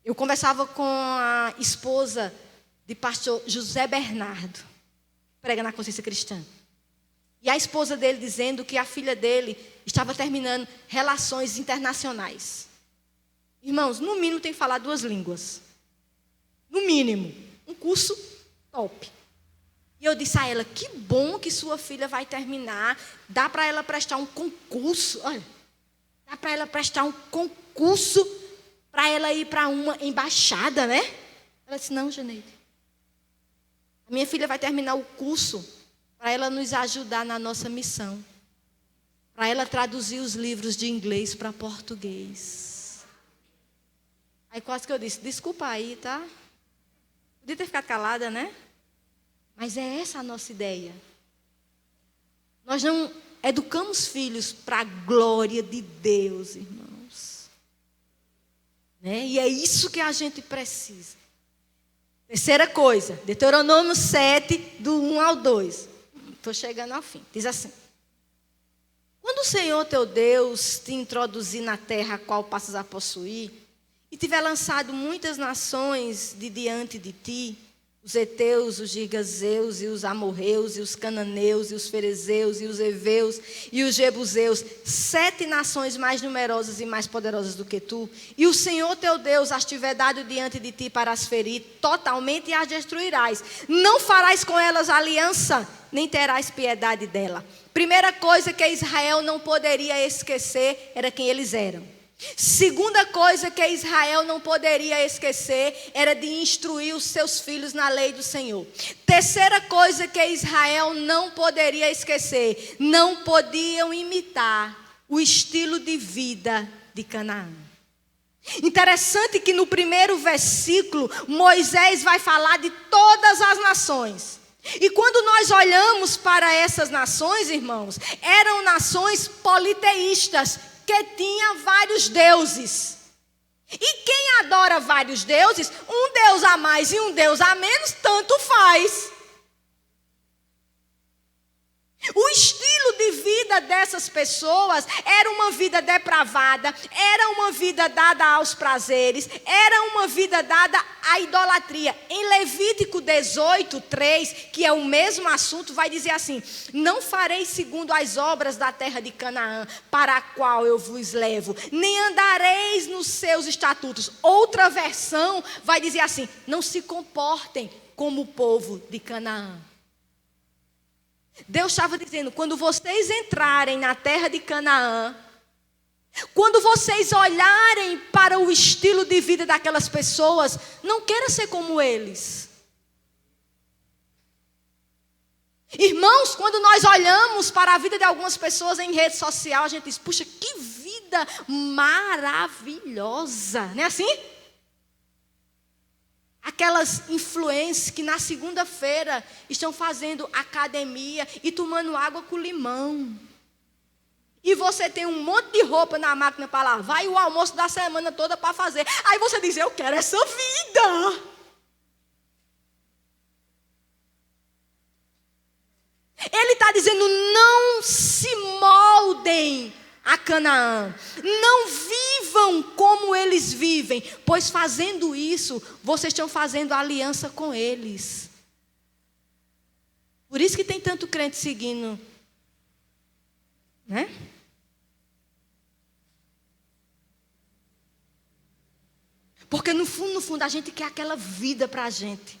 Eu conversava com a esposa de pastor José Bernardo, prega na Consciência Cristã. E a esposa dele dizendo que a filha dele estava terminando relações internacionais. Irmãos, no mínimo tem que falar 2 línguas. No mínimo. Um curso top. E eu disse a ela, que bom que sua filha vai terminar. Dá para ela prestar um concurso. Olha, dá para ela prestar um concurso para ela ir para uma embaixada, né? Ela disse, não, Janeide. A minha filha vai terminar o curso para ela nos ajudar na nossa missão. Para ela traduzir os livros de inglês para português. Aí quase que eu disse, desculpa aí, tá? Podia ter ficado calada, né? Mas é essa a nossa ideia. Nós não educamos filhos para a glória de Deus, irmãos. Né? E é isso que a gente precisa. Terceira coisa, Deuteronômio 7, do 1 ao 2. Estou chegando ao fim. Diz assim. Quando o Senhor teu Deus te introduzir na terra a qual passas a possuir, e tiver lançado muitas nações de diante de ti, os heteus, os girgazeus, e os amorreus, e os cananeus, e os ferezeus, e os heveus, e os jebuseus, 7 nações mais numerosas e mais poderosas do que tu, e o Senhor teu Deus as tiver dado diante de ti para as ferir totalmente e as destruirás. Não farás com elas aliança, nem terás piedade dela. Primeira coisa que Israel não poderia esquecer era quem eles eram. Segunda coisa que Israel não poderia esquecer era de instruir os seus filhos na lei do Senhor. Terceira coisa que Israel não poderia esquecer, não podiam imitar o estilo de vida de Canaã. Interessante que no primeiro versículo, Moisés vai falar de todas as nações. E quando nós olhamos para essas nações, irmãos, eram nações politeístas, que tinha vários deuses. E quem adora vários deuses, um Deus a mais e um Deus a menos, tanto faz. O estilo de vida dessas pessoas era uma vida depravada, era uma vida dada aos prazeres, era uma vida dada à idolatria. Em Levítico 18, 3, que é o mesmo assunto, vai dizer assim: não farei segundo as obras da terra de Canaã, para a qual eu vos levo, nem andareis nos seus estatutos. Outra versão vai dizer assim: não se comportem como o povo de Canaã. Deus estava dizendo, quando vocês entrarem na terra de Canaã, quando vocês olharem para o estilo de vida daquelas pessoas, não queira ser como eles. Irmãos, quando nós olhamos para a vida de algumas pessoas em rede social, a gente diz, puxa, que vida maravilhosa, não é assim? Aquelas influências que na segunda-feira estão fazendo academia e tomando água com limão. E você tem um monte de roupa na máquina para lavar e o almoço da semana toda para fazer. Aí você diz, eu quero essa vida. Ele está dizendo, não se moldem a Canaã. Não vivam como eles vivem, pois fazendo isso, vocês estão fazendo aliança com eles. Por isso que tem tanto crente seguindo, né? Porque no fundo, a gente quer aquela vida para a gente.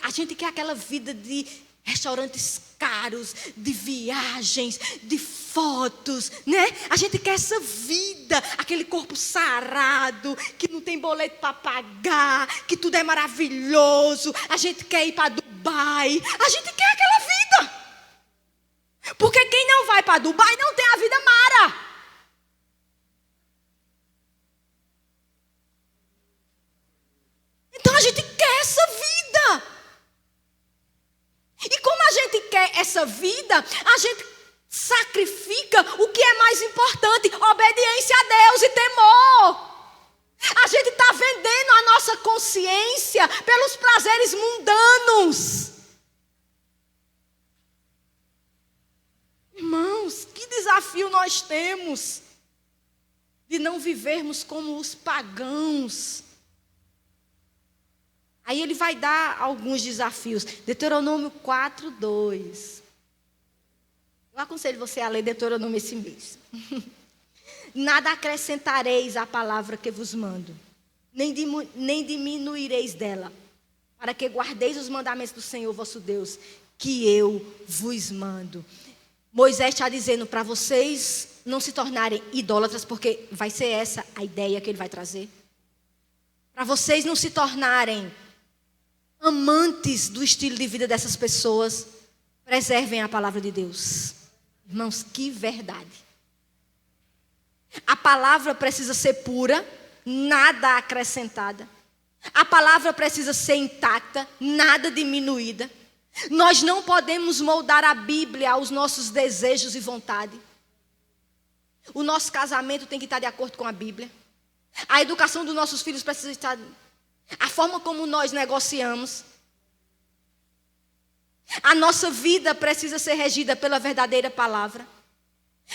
A gente quer aquela vida de restaurantes caros, de viagens, de fotos, né? A gente quer essa vida, aquele corpo sarado, que não tem boleto para pagar, que tudo é maravilhoso. A gente quer ir para Dubai. A gente quer aquela vida. Porque quem não vai para Dubai não tem a vida mara. Então a gente quer essa vida. E como a gente quer essa vida, a gente sacrifica o que é mais importante: obediência a Deus e temor. A gente está vendendo a nossa consciência pelos prazeres mundanos. Irmãos, que desafio nós temos de não vivermos como os pagãos. Aí ele vai dar alguns desafios. Deuteronômio 4:2. Eu aconselho você a ler Deuteronômio esse mês. Nada acrescentareis à palavra que vos mando, nem diminuireis dela, para que guardeis os mandamentos do Senhor vosso Deus, que eu vos mando. Moisés está dizendo para vocês não se tornarem idólatras, porque vai ser essa a ideia que ele vai trazer. Para vocês não se tornarem amantes do estilo de vida dessas pessoas, preservem a palavra de Deus. Irmãos, que verdade. A palavra precisa ser pura, nada acrescentada. A palavra precisa ser intacta, nada diminuída. Nós não podemos moldar a Bíblia aos nossos desejos e vontade. O nosso casamento tem que estar de acordo com a Bíblia. A educação dos nossos filhos precisa estar... A forma como nós negociamos. A nossa vida precisa ser regida pela verdadeira palavra.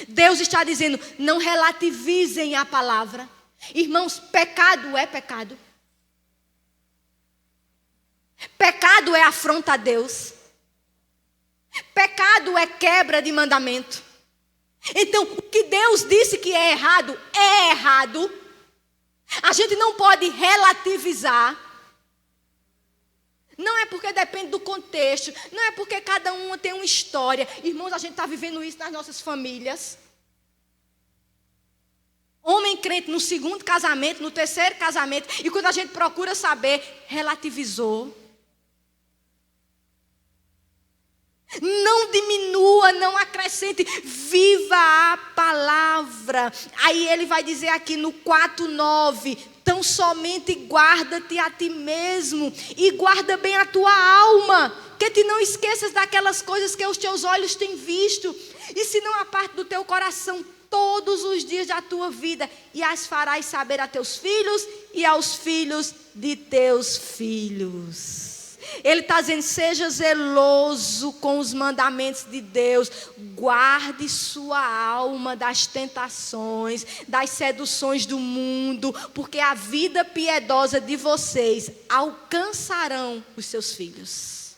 Deus está dizendo, não relativizem a palavra. Irmãos, pecado é pecado. Pecado é afronta a Deus. Pecado é quebra de mandamento. Então, o que Deus disse que é errado, é errado. A gente não pode relativizar. Não é porque depende do contexto. Não é porque cada uma tem uma história. Irmãos, a gente está vivendo isso nas nossas famílias. Homem crente no segundo casamento, no terceiro casamento. E quando a gente procura saber, relativizou. Não diminua, não acrescente. Viva a palavra. Aí ele vai dizer aqui no 4:9. Tão somente guarda-te a ti mesmo e guarda bem a tua alma, que te não esqueças daquelas coisas que os teus olhos têm visto, e se não aparte do teu coração todos os dias da tua vida, e as farás saber a teus filhos e aos filhos de teus filhos. Ele está dizendo, seja zeloso com os mandamentos de Deus. Guarde sua alma das tentações, das seduções do mundo, porque a vida piedosa de vocês alcançarão os seus filhos.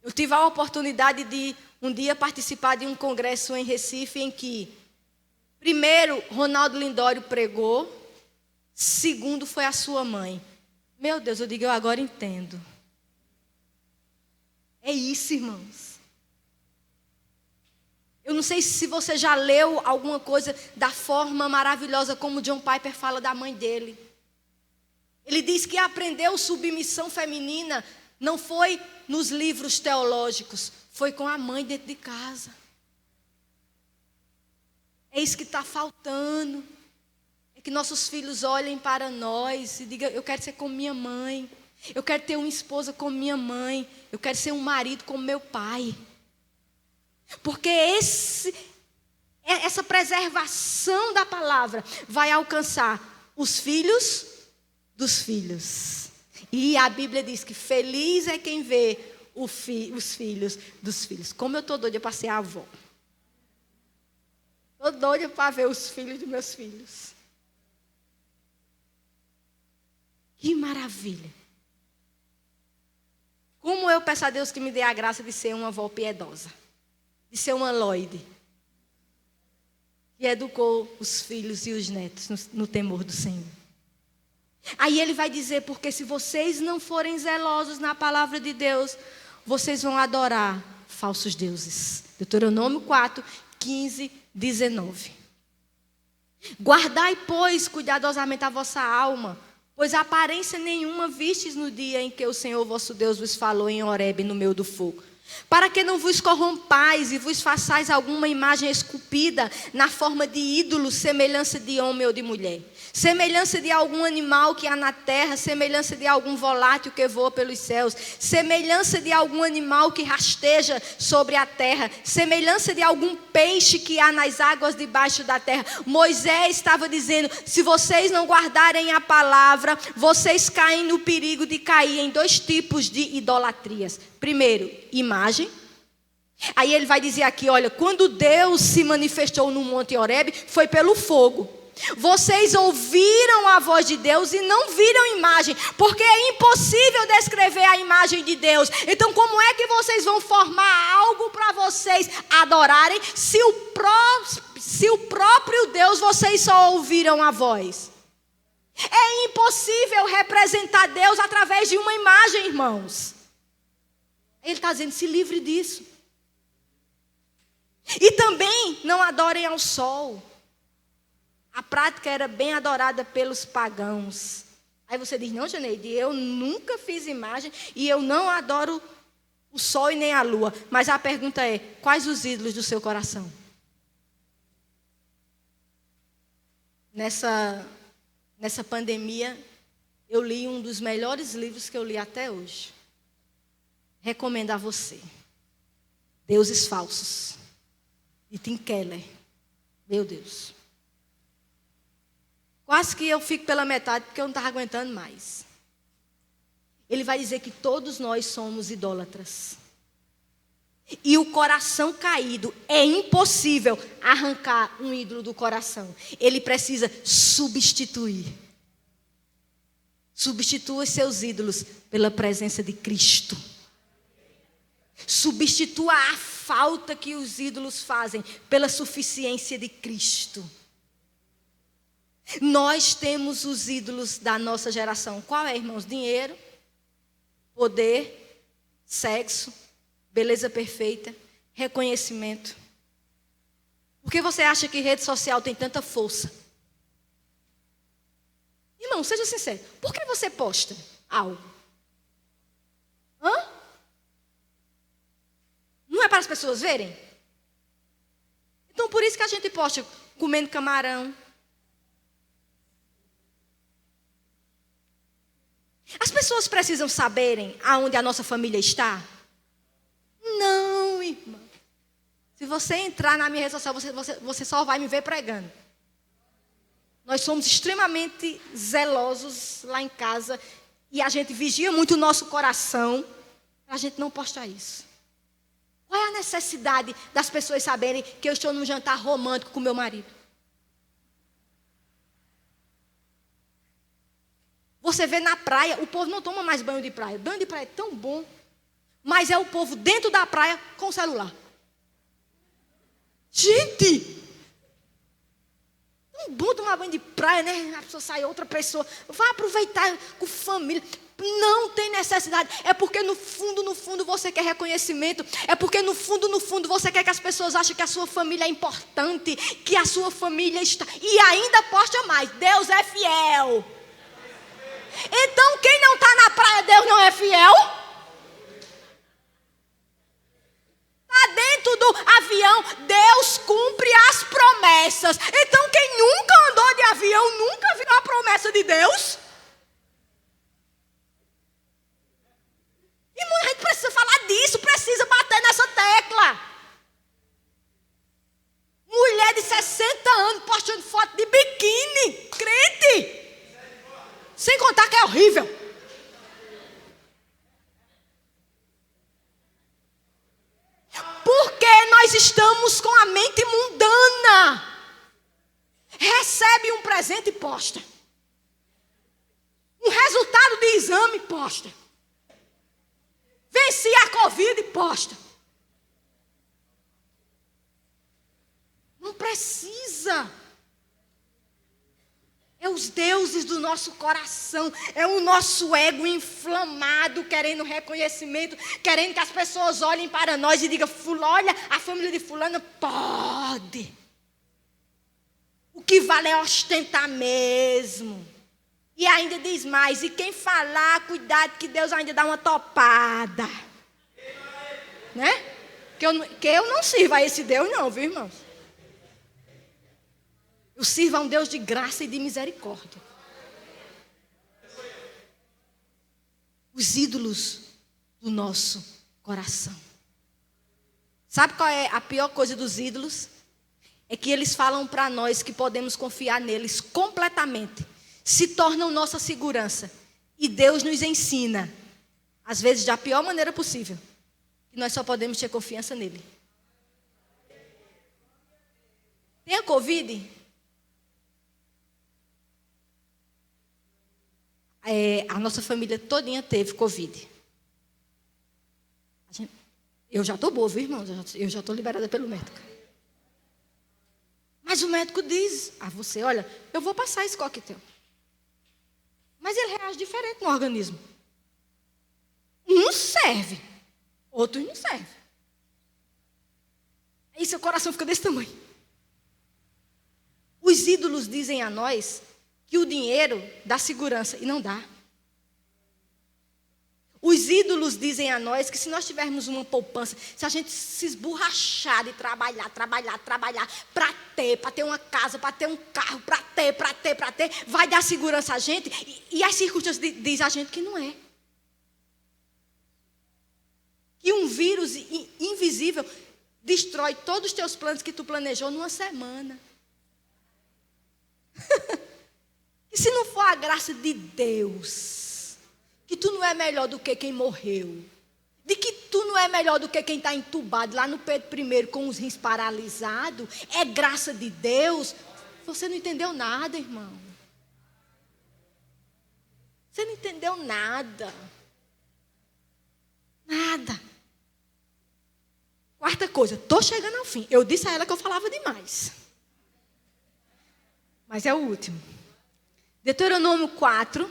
Eu tive a oportunidade de um dia participar de um congresso em Recife, em que primeiro Ronaldo Lindório pregou, segundo foi a sua mãe. Meu Deus, eu digo, eu agora entendo. É isso, irmãos. Eu não sei se você já leu alguma coisa da forma maravilhosa como John Piper fala da mãe dele. Ele diz que aprendeu submissão feminina não foi nos livros teológicos, foi com a mãe dentro de casa. É isso que está faltando. É que nossos filhos olhem para nós e digam, eu quero ser como minha mãe. Eu quero ter uma esposa como minha mãe. Eu quero ser um marido como meu pai. Porque essa preservação da palavra vai alcançar os filhos dos filhos. E a Bíblia diz que feliz é quem vê os filhos dos filhos. Como eu estou doida para ser avó. Estou doida para ver os filhos dos meus filhos. Que maravilha. Então eu peço a Deus que me dê a graça de ser uma avó piedosa. De ser uma Lloyd. Que educou os filhos e os netos no temor do Senhor. Aí ele vai dizer, porque se vocês não forem zelosos na palavra de Deus, vocês vão adorar falsos deuses. Deuteronômio 4, 15, 19. Guardai, pois, cuidadosamente a vossa alma, pois aparência nenhuma vistes no dia em que o Senhor vosso Deus vos falou em Horebe, no meio do fogo. Para que não vos corrompais e vos façais alguma imagem esculpida na forma de ídolo, semelhança de homem ou de mulher, semelhança de algum animal que há na terra, semelhança de algum volátil que voa pelos céus, semelhança de algum animal que rasteja sobre a terra, semelhança de algum peixe que há nas águas debaixo da terra. Moisés estava dizendo, se vocês não guardarem a palavra, vocês caem no perigo de cair em 2 tipos de idolatrias. Primeiro, imagem. Aí ele vai dizer aqui, olha, quando Deus se manifestou no Monte Horebe, foi pelo fogo. Vocês ouviram a voz de Deus e não viram imagem, porque é impossível descrever a imagem de Deus. Então como é que vocês vão formar algo para vocês adorarem, se o próprio Deus vocês só ouviram a voz? É impossível representar Deus através de uma imagem, irmãos. Ele está dizendo, se livre disso. E também não adorem ao sol. A prática era bem adorada pelos pagãos. Aí você diz, não, Janeide, eu nunca fiz imagem e eu não adoro o sol e nem a lua. Mas a pergunta é, quais os ídolos do seu coração? Nessa pandemia, eu li um dos melhores livros que eu li até hoje. Recomendo a você. Deuses Falsos, de Tim Keller. Meu Deus. Quase que eu fico pela metade, porque eu não estava aguentando mais. Ele vai dizer que todos nós somos idólatras. E o coração caído, é impossível arrancar um ídolo do coração. Ele precisa substituir. Substitua os seus ídolos pela presença de Cristo. Substitua a falta que os ídolos fazem pela suficiência de Cristo. Nós temos os ídolos da nossa geração. Qual é, irmãos? Dinheiro, poder, sexo, beleza perfeita, reconhecimento. Por que você acha que rede social tem tanta força? Irmão, seja sincero. Por que você posta algo? Não é para as pessoas verem? Então, por isso que a gente posta comendo camarão. As pessoas precisam saberem aonde a nossa família está? Não, irmã. Se você entrar na minha rede social, você só vai me ver pregando. Nós somos extremamente zelosos lá em casa e a gente vigia muito o nosso coração para a gente não postar isso. Qual é a necessidade das pessoas saberem que eu estou num jantar romântico com meu marido? Você vê na praia, o povo não toma mais banho de praia. Banho de praia é tão bom, mas é o povo dentro da praia com o celular. Gente! Tão bom tomar banho de praia, né? A pessoa sai, outra pessoa. Vai aproveitar com família. Não tem necessidade. É porque no fundo você quer reconhecimento. É porque no fundo você quer que as pessoas achem que a sua família é importante, que a sua família está... E ainda posta mais, Deus é fiel. Então quem não está na praia, Deus não é fiel? Está dentro do avião, Deus cumpre as promessas. Então quem nunca andou de avião, nunca viu a promessa de Deus? E a gente precisa falar disso, precisa bater nessa tecla. Mulher de 60 anos postando foto de biquíni, crente. Sem contar que é horrível. Porque nós estamos com a mente mundana. Recebe um presente e posta. Um resultado de exame, posta. Vê vivencia a Covid, posta. Não precisa. É os deuses do nosso coração, é o nosso ego inflamado, querendo reconhecimento, querendo que as pessoas olhem para nós e digam, olha, a família de fulano pode. O que vale é ostentar mesmo. E ainda diz mais, e quem falar, cuidado que Deus ainda dá uma topada. Né? Que eu não sirvo a esse Deus não, viu, irmãos? Eu sirvo a um Deus de graça e de misericórdia. Os ídolos do nosso coração. Sabe qual é a pior coisa dos ídolos? É que eles falam para nós que podemos confiar neles completamente. Se tornam nossa segurança. E Deus nos ensina, às vezes da pior maneira possível, que nós só podemos ter confiança nele. Tem a Covid? A nossa família todinha teve Covid. Eu já estou boa, viu, irmão? Eu já estou liberada pelo médico. Mas o médico diz a você, olha, eu vou passar esse coquetel. Mas ele reage diferente no organismo. Um serve, outros não serve. Aí seu coração fica desse tamanho. Os ídolos dizem a nós que o dinheiro dá segurança, e não dá. Os ídolos dizem a nós que se nós tivermos uma poupança, se a gente se esborrachar de trabalhar, para ter uma casa, para ter um carro, para ter, vai dar segurança a gente, e as circunstâncias dizem a gente que não é. Que um vírus invisível destrói todos os teus planos que tu planejou numa semana. E se não for a graça de Deus, que tu não é melhor do que quem morreu, de que tu não é melhor do que quem está entubado lá no Pedro I com os rins paralisados, é graça de Deus, você não entendeu nada, irmão. Você não entendeu nada. Nada. Quarta coisa, estou chegando ao fim. Eu disse a ela que eu falava demais. Mas é o último. Deuteronômio 4,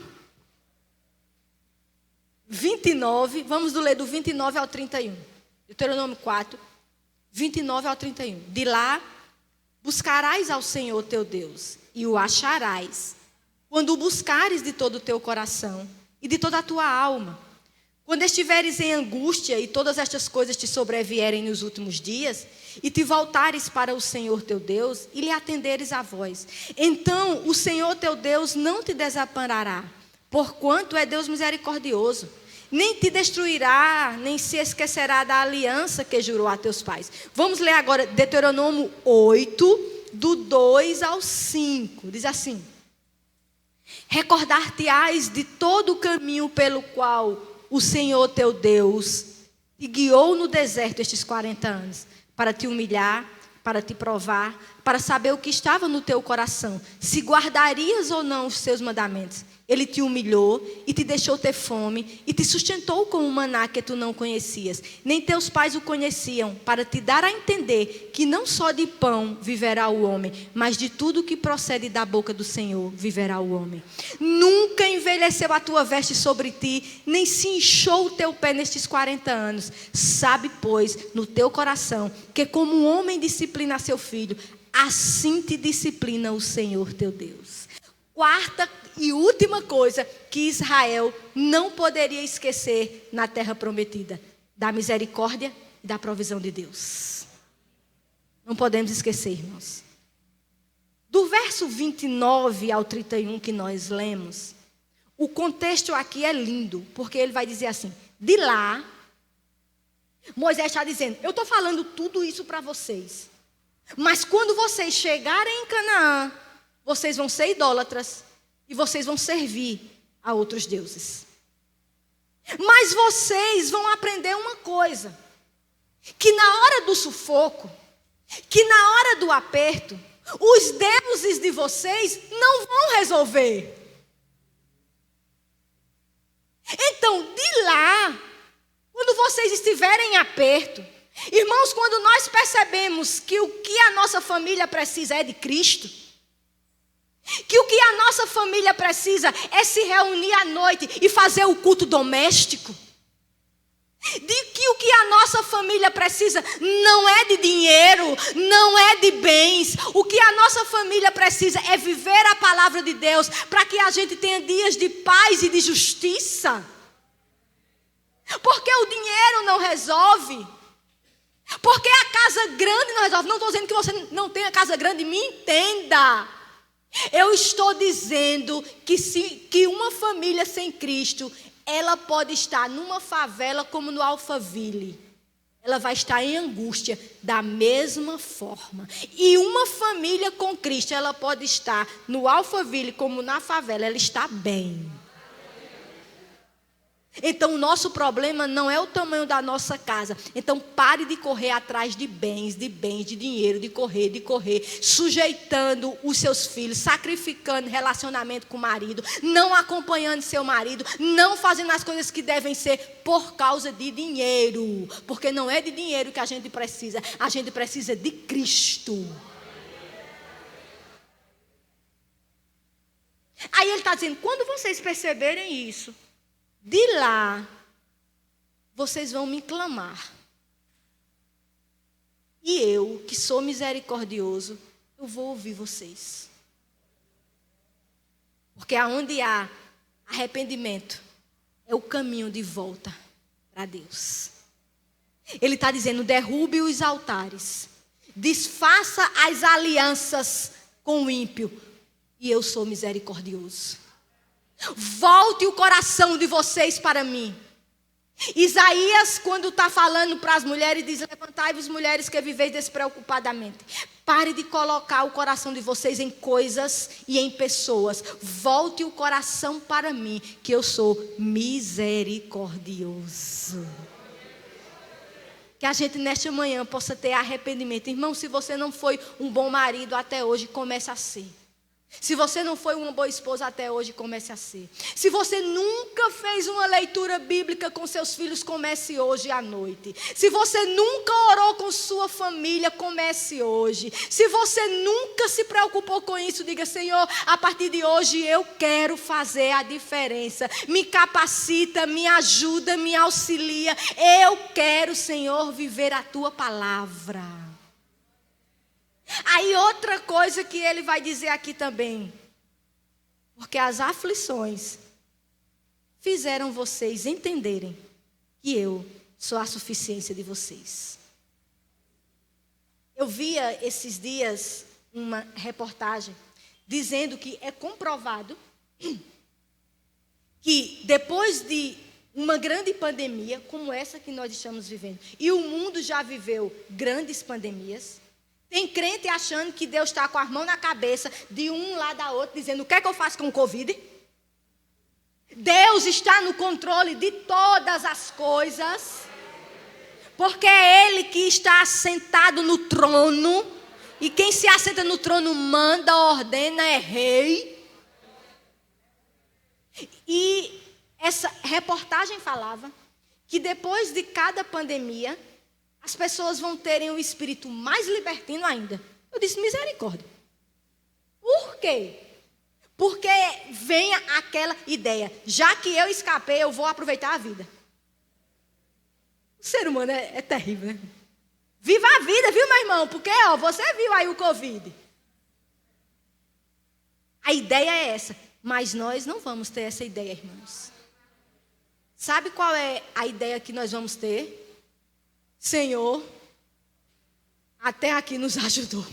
29, vamos ler do 29 ao 31. Deuteronômio 4, 29 ao 31. De lá, buscarás ao Senhor teu Deus, e o acharás, quando o buscares de todo o teu coração e de toda a tua alma. Quando estiveres em angústia e todas estas coisas te sobrevierem nos últimos dias, e te voltares para o Senhor teu Deus, e lhe atenderes a voz, então o Senhor teu Deus não te desamparará, porquanto é Deus misericordioso, nem te destruirá, nem se esquecerá da aliança que jurou a teus pais. Vamos ler agora Deuteronômio 8, do 2 ao 5, diz assim: recordar-te-ás de todo o caminho pelo qual o Senhor teu Deus te guiou no deserto estes 40 anos, para te humilhar, para te provar, para saber o que estava no teu coração, se guardarias ou não os seus mandamentos. Ele te humilhou e te deixou ter fome e te sustentou com um maná que tu não conhecias, nem teus pais o conheciam, para te dar a entender que não só de pão viverá o homem, mas de tudo que procede da boca do Senhor viverá o homem. Nunca envelheceu a tua veste sobre ti, nem se inchou o teu pé nestes 40 anos. Sabe, pois, no teu coração, que como um homem disciplina seu filho, assim te disciplina o Senhor teu Deus. Quarta e última coisa que Israel não poderia esquecer na terra prometida: da misericórdia e da provisão de Deus. Não podemos esquecer, irmãos. Do verso 29 ao 31 que nós lemos, o contexto aqui é lindo, porque ele vai dizer assim: de lá, Moisés está dizendo, eu estou falando tudo isso para vocês, mas quando vocês chegarem em Canaã, vocês vão ser idólatras e vocês vão servir a outros deuses. Mas vocês vão aprender uma coisa, que na hora do sufoco, que na hora do aperto, os deuses de vocês não vão resolver. Então, de lá, quando vocês estiverem em aperto, irmãos, quando nós percebemos que o que a nossa família precisa é de Cristo, que o que a nossa família precisa é se reunir à noite e fazer o culto doméstico, de que o que a nossa família precisa não é de dinheiro, não é de bens. O que a nossa família precisa é viver a palavra de Deus, para que a gente tenha dias de paz e de justiça. Porque o dinheiro não resolve, porque a casa grande não resolve. Não estou dizendo que você não tenha casa grande, me entenda. Eu estou dizendo que uma família sem Cristo, ela pode estar numa favela como no Alphaville. Ela vai estar em angústia da mesma forma. E uma família com Cristo, ela pode estar no Alphaville como na favela. Ela está bem. Então o nosso problema não é o tamanho da nossa casa. Então pare de correr atrás de bens, de dinheiro, de correr, sujeitando os seus filhos, sacrificando relacionamento com o marido, não acompanhando seu marido, não fazendo as coisas que devem ser por causa de dinheiro. Porque não é de dinheiro que a gente precisa de Cristo. Aí ele está dizendo, quando vocês perceberem isso, de lá, vocês vão me clamar. E eu, que sou misericordioso, eu vou ouvir vocês. Porque aonde há arrependimento, é o caminho de volta para Deus. Ele está dizendo, derrube os altares, desfaça as alianças com o ímpio, e eu sou misericordioso. Volte o coração de vocês para mim. Isaías, quando está falando para as mulheres, diz, levantai-vos mulheres que viveis despreocupadamente. Pare de colocar o coração de vocês em coisas e em pessoas. Volte o coração para mim, que eu sou misericordioso. Que a gente nesta manhã possa ter arrependimento. Irmão, se você não foi um bom marido até hoje, comece a ser. Se você não foi uma boa esposa até hoje, comece a ser. Se você nunca fez uma leitura bíblica com seus filhos, comece hoje à noite. Se você nunca orou com sua família, comece hoje. Se você nunca se preocupou com isso, diga, Senhor, a partir de hoje eu quero fazer a diferença. Me capacita, me ajuda, me auxilia. Eu quero, Senhor, viver a tua palavra. Aí outra coisa que ele vai dizer aqui também. Porque as aflições fizeram vocês entenderem que eu sou a suficiência de vocês. Eu via esses dias uma reportagem dizendo que é comprovado que depois de uma grande pandemia como essa que nós estamos vivendo, e o mundo já viveu grandes pandemias, tem crente achando que Deus está com as mãos na cabeça de um lado da outra, dizendo, o que é que eu faço com o Covid? Deus está no controle de todas as coisas, porque é Ele que está assentado no trono, e quem se assenta no trono manda, ordena, é rei. E essa reportagem falava que depois de cada pandemia, as pessoas vão terem um espírito mais libertino ainda. Eu disse, misericórdia. Por quê? Porque vem aquela ideia, já que eu escapei, eu vou aproveitar a vida. O ser humano é terrível, né? Viva a vida, viu, meu irmão? Porque você viu aí o Covid. A ideia é essa, mas nós não vamos ter essa ideia, irmãos. Sabe qual é a ideia que nós vamos ter? Senhor, até aqui nos ajudou.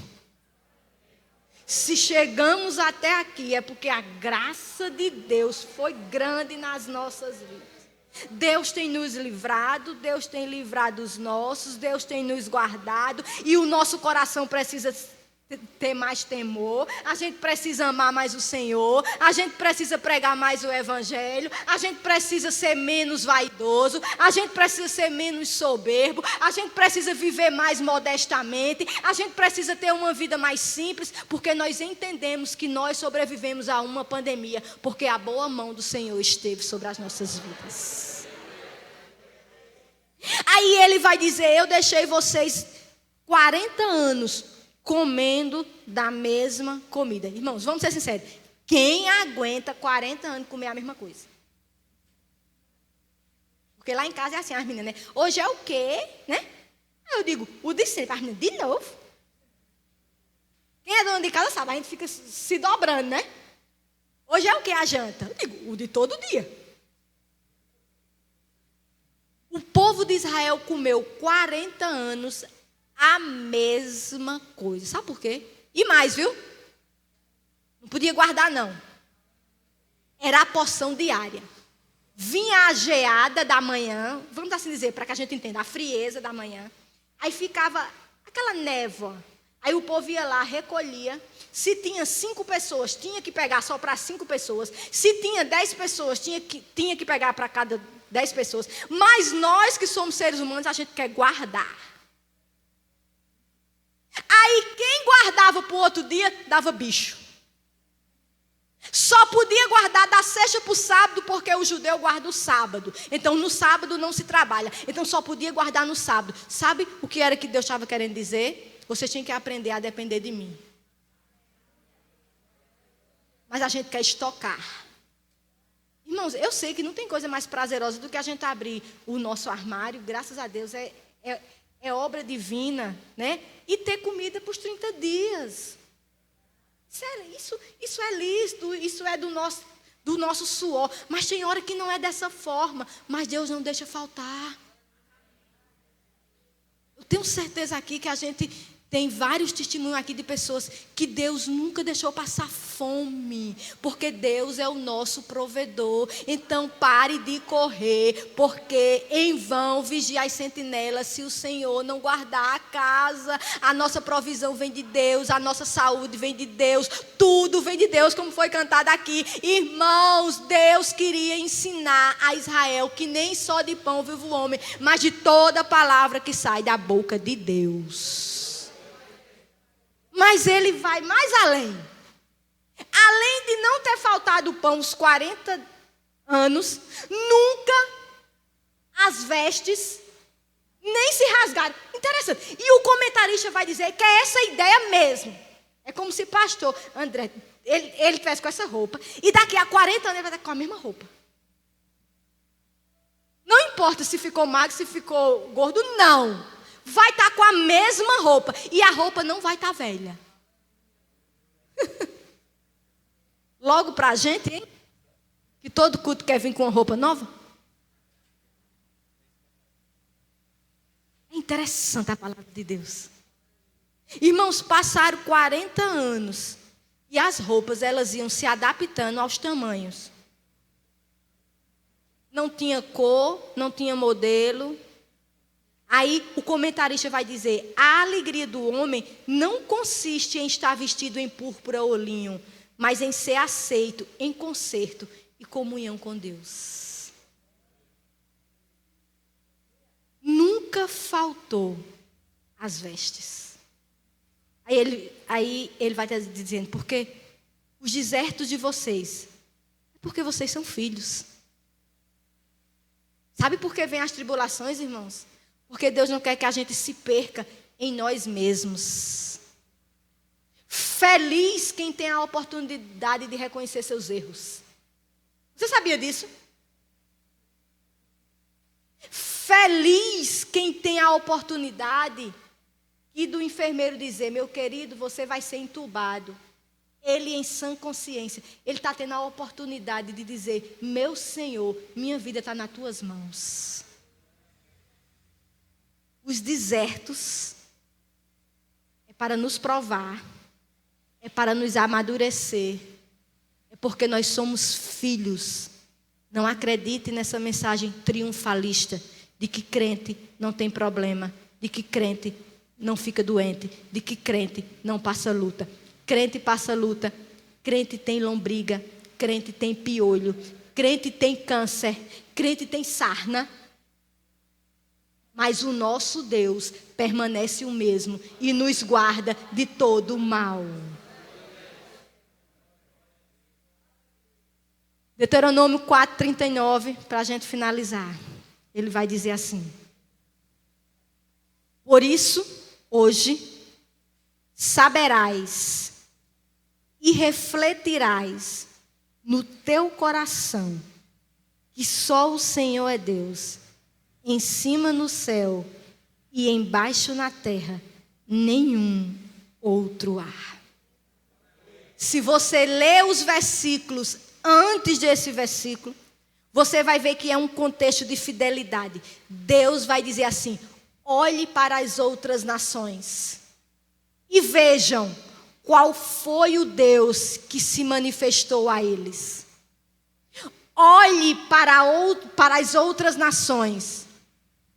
Se chegamos até aqui, é porque a graça de Deus foi grande nas nossas vidas. Deus tem nos livrado, Deus tem livrado os nossos, Deus tem nos guardado, e o nosso coração precisa ter mais temor, a gente precisa amar mais o Senhor, a gente precisa pregar mais o Evangelho, a gente precisa ser menos vaidoso, a gente precisa ser menos soberbo, a gente precisa viver mais modestamente, a gente precisa ter uma vida mais simples, porque nós entendemos que nós sobrevivemos a uma pandemia, porque a boa mão do Senhor esteve sobre as nossas vidas. ele vai dizer, eu deixei vocês 40 anos comendo da mesma comida. Irmãos, vamos ser sinceros. Quem aguenta 40 anos comer a mesma coisa? Porque lá em casa é assim, as meninas, né? Hoje é o quê, né? Aí eu digo, o de sempre. As meninas, de novo. Quem é dona de casa sabe, a gente fica se dobrando, né? Hoje é o quê a janta? Eu digo, o de todo dia. O povo de Israel comeu 40 anos a mesma coisa. Sabe por quê? E mais, viu? Não podia guardar, não. Era a porção diária. Vinha a geada da manhã, vamos assim dizer, para que a gente entenda, a frieza da manhã. Aí ficava aquela névoa. Aí o povo ia lá, recolhia. Se tinha 5 pessoas, tinha que pegar só para 5 pessoas. Se tinha 10 pessoas, tinha que pegar para cada 10 pessoas. Mas nós que somos seres humanos, a gente quer guardar. Aí quem guardava para o outro dia, dava bicho. Só podia guardar da sexta para o sábado, porque o judeu guarda o sábado. Então, no sábado não se trabalha. Então, só podia guardar no sábado. Sabe o que era que Deus estava querendo dizer? Você tinha que aprender a depender de mim. Mas a gente quer estocar. Irmãos, eu sei que não tem coisa mais prazerosa do que a gente abrir o nosso armário. Graças a Deus, é obra divina, né? E ter comida por 30 dias. Sério, isso é lícito, isso é do nosso suor. Mas tem hora que não é dessa forma. Mas Deus não deixa faltar. Eu tenho certeza aqui que a gente tem vários testemunhos aqui de pessoas que Deus nunca deixou passar fome, porque Deus é o nosso provedor. Então pare de correr, porque em vão vigiar as sentinelas se o Senhor não guardar a casa. A nossa provisão vem de Deus, a nossa saúde vem de Deus, tudo vem de Deus, como foi cantado aqui. Irmãos, Deus queria ensinar a Israel que nem só de pão vive o homem, mas de toda palavra que sai da boca de Deus. Mas ele vai mais além. Além de não ter faltado pão os 40 anos, nunca as vestes nem se rasgaram. Interessante. E o comentarista vai dizer que é essa ideia mesmo. É como se pastor André, ele tivesse com essa roupa, e daqui a 40 anos ele vai estar com a mesma roupa. Não importa se ficou magro, se ficou gordo, não. Vai estar com a mesma roupa. E a roupa não vai estar velha. Logo para a gente, hein? Que todo culto quer vir com uma roupa nova. É interessante a palavra de Deus. Irmãos, passaram 40 anos. E as roupas, elas iam se adaptando aos tamanhos. Não tinha cor, não tinha modelo. Aí o comentarista vai dizer, a alegria do homem não consiste em estar vestido em púrpura ou linho, mas em ser aceito em conserto e comunhão com Deus. Nunca faltou as vestes. Aí ele vai estar dizendo, porque os desertos de vocês, é porque vocês são filhos. Sabe por que vem as tribulações, irmãos? Porque Deus não quer que a gente se perca em nós mesmos. Feliz quem tem a oportunidade de reconhecer seus erros. Você sabia disso? Feliz quem tem a oportunidade e do enfermeiro dizer, meu querido, você vai ser entubado. Ele em sã consciência, ele está tendo a oportunidade de dizer, meu Senhor, minha vida está nas tuas mãos. Os desertos é para nos provar, é para nos amadurecer, é porque nós somos filhos. Não acredite nessa mensagem triunfalista de que crente não tem problema, de que crente não fica doente, de que crente não passa luta. Crente passa luta, crente tem lombriga, crente tem piolho, crente tem câncer, crente tem sarna. Mas o nosso Deus permanece o mesmo e nos guarda de todo o mal. Deuteronômio 4:39, para a gente finalizar. Ele vai dizer assim. Por isso, hoje, saberás e refletirás no teu coração que só o Senhor é Deus, em cima no céu e embaixo na terra, nenhum outro há. Se você ler os versículos antes desse versículo, você vai ver que é um contexto de fidelidade. Deus vai dizer assim: olhe para as outras nações e vejam qual foi o Deus que se manifestou a eles. Olhe para as outras nações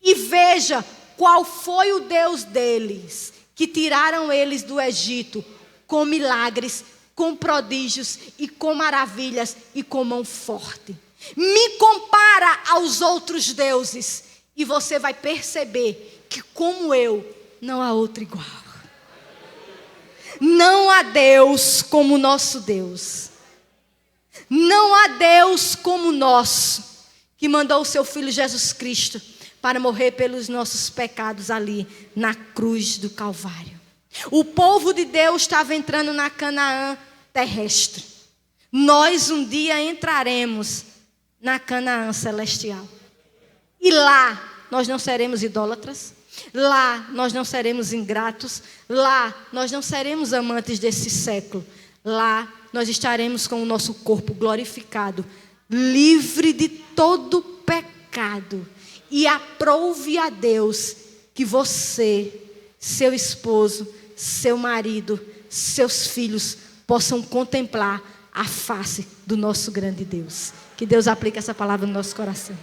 e veja qual foi o Deus deles, que tiraram eles do Egito com milagres, com prodígios e com maravilhas e com mão forte. Me compara aos outros deuses e você vai perceber que, como eu, não há outro igual. Não há Deus como o nosso Deus. Não há Deus como o nosso, que mandou o seu Filho Jesus Cristo para morrer pelos nossos pecados ali na cruz do Calvário. O povo de Deus estava entrando na Canaã terrestre. Nós um dia entraremos na Canaã celestial. E lá nós não seremos idólatras. Lá nós não seremos ingratos. Lá nós não seremos amantes desse século. Lá nós estaremos com o nosso corpo glorificado, livre de todo pecado. E aprove a Deus que você, seu esposo, seu marido, seus filhos possam contemplar a face do nosso grande Deus. Que Deus aplique essa palavra no nosso coração.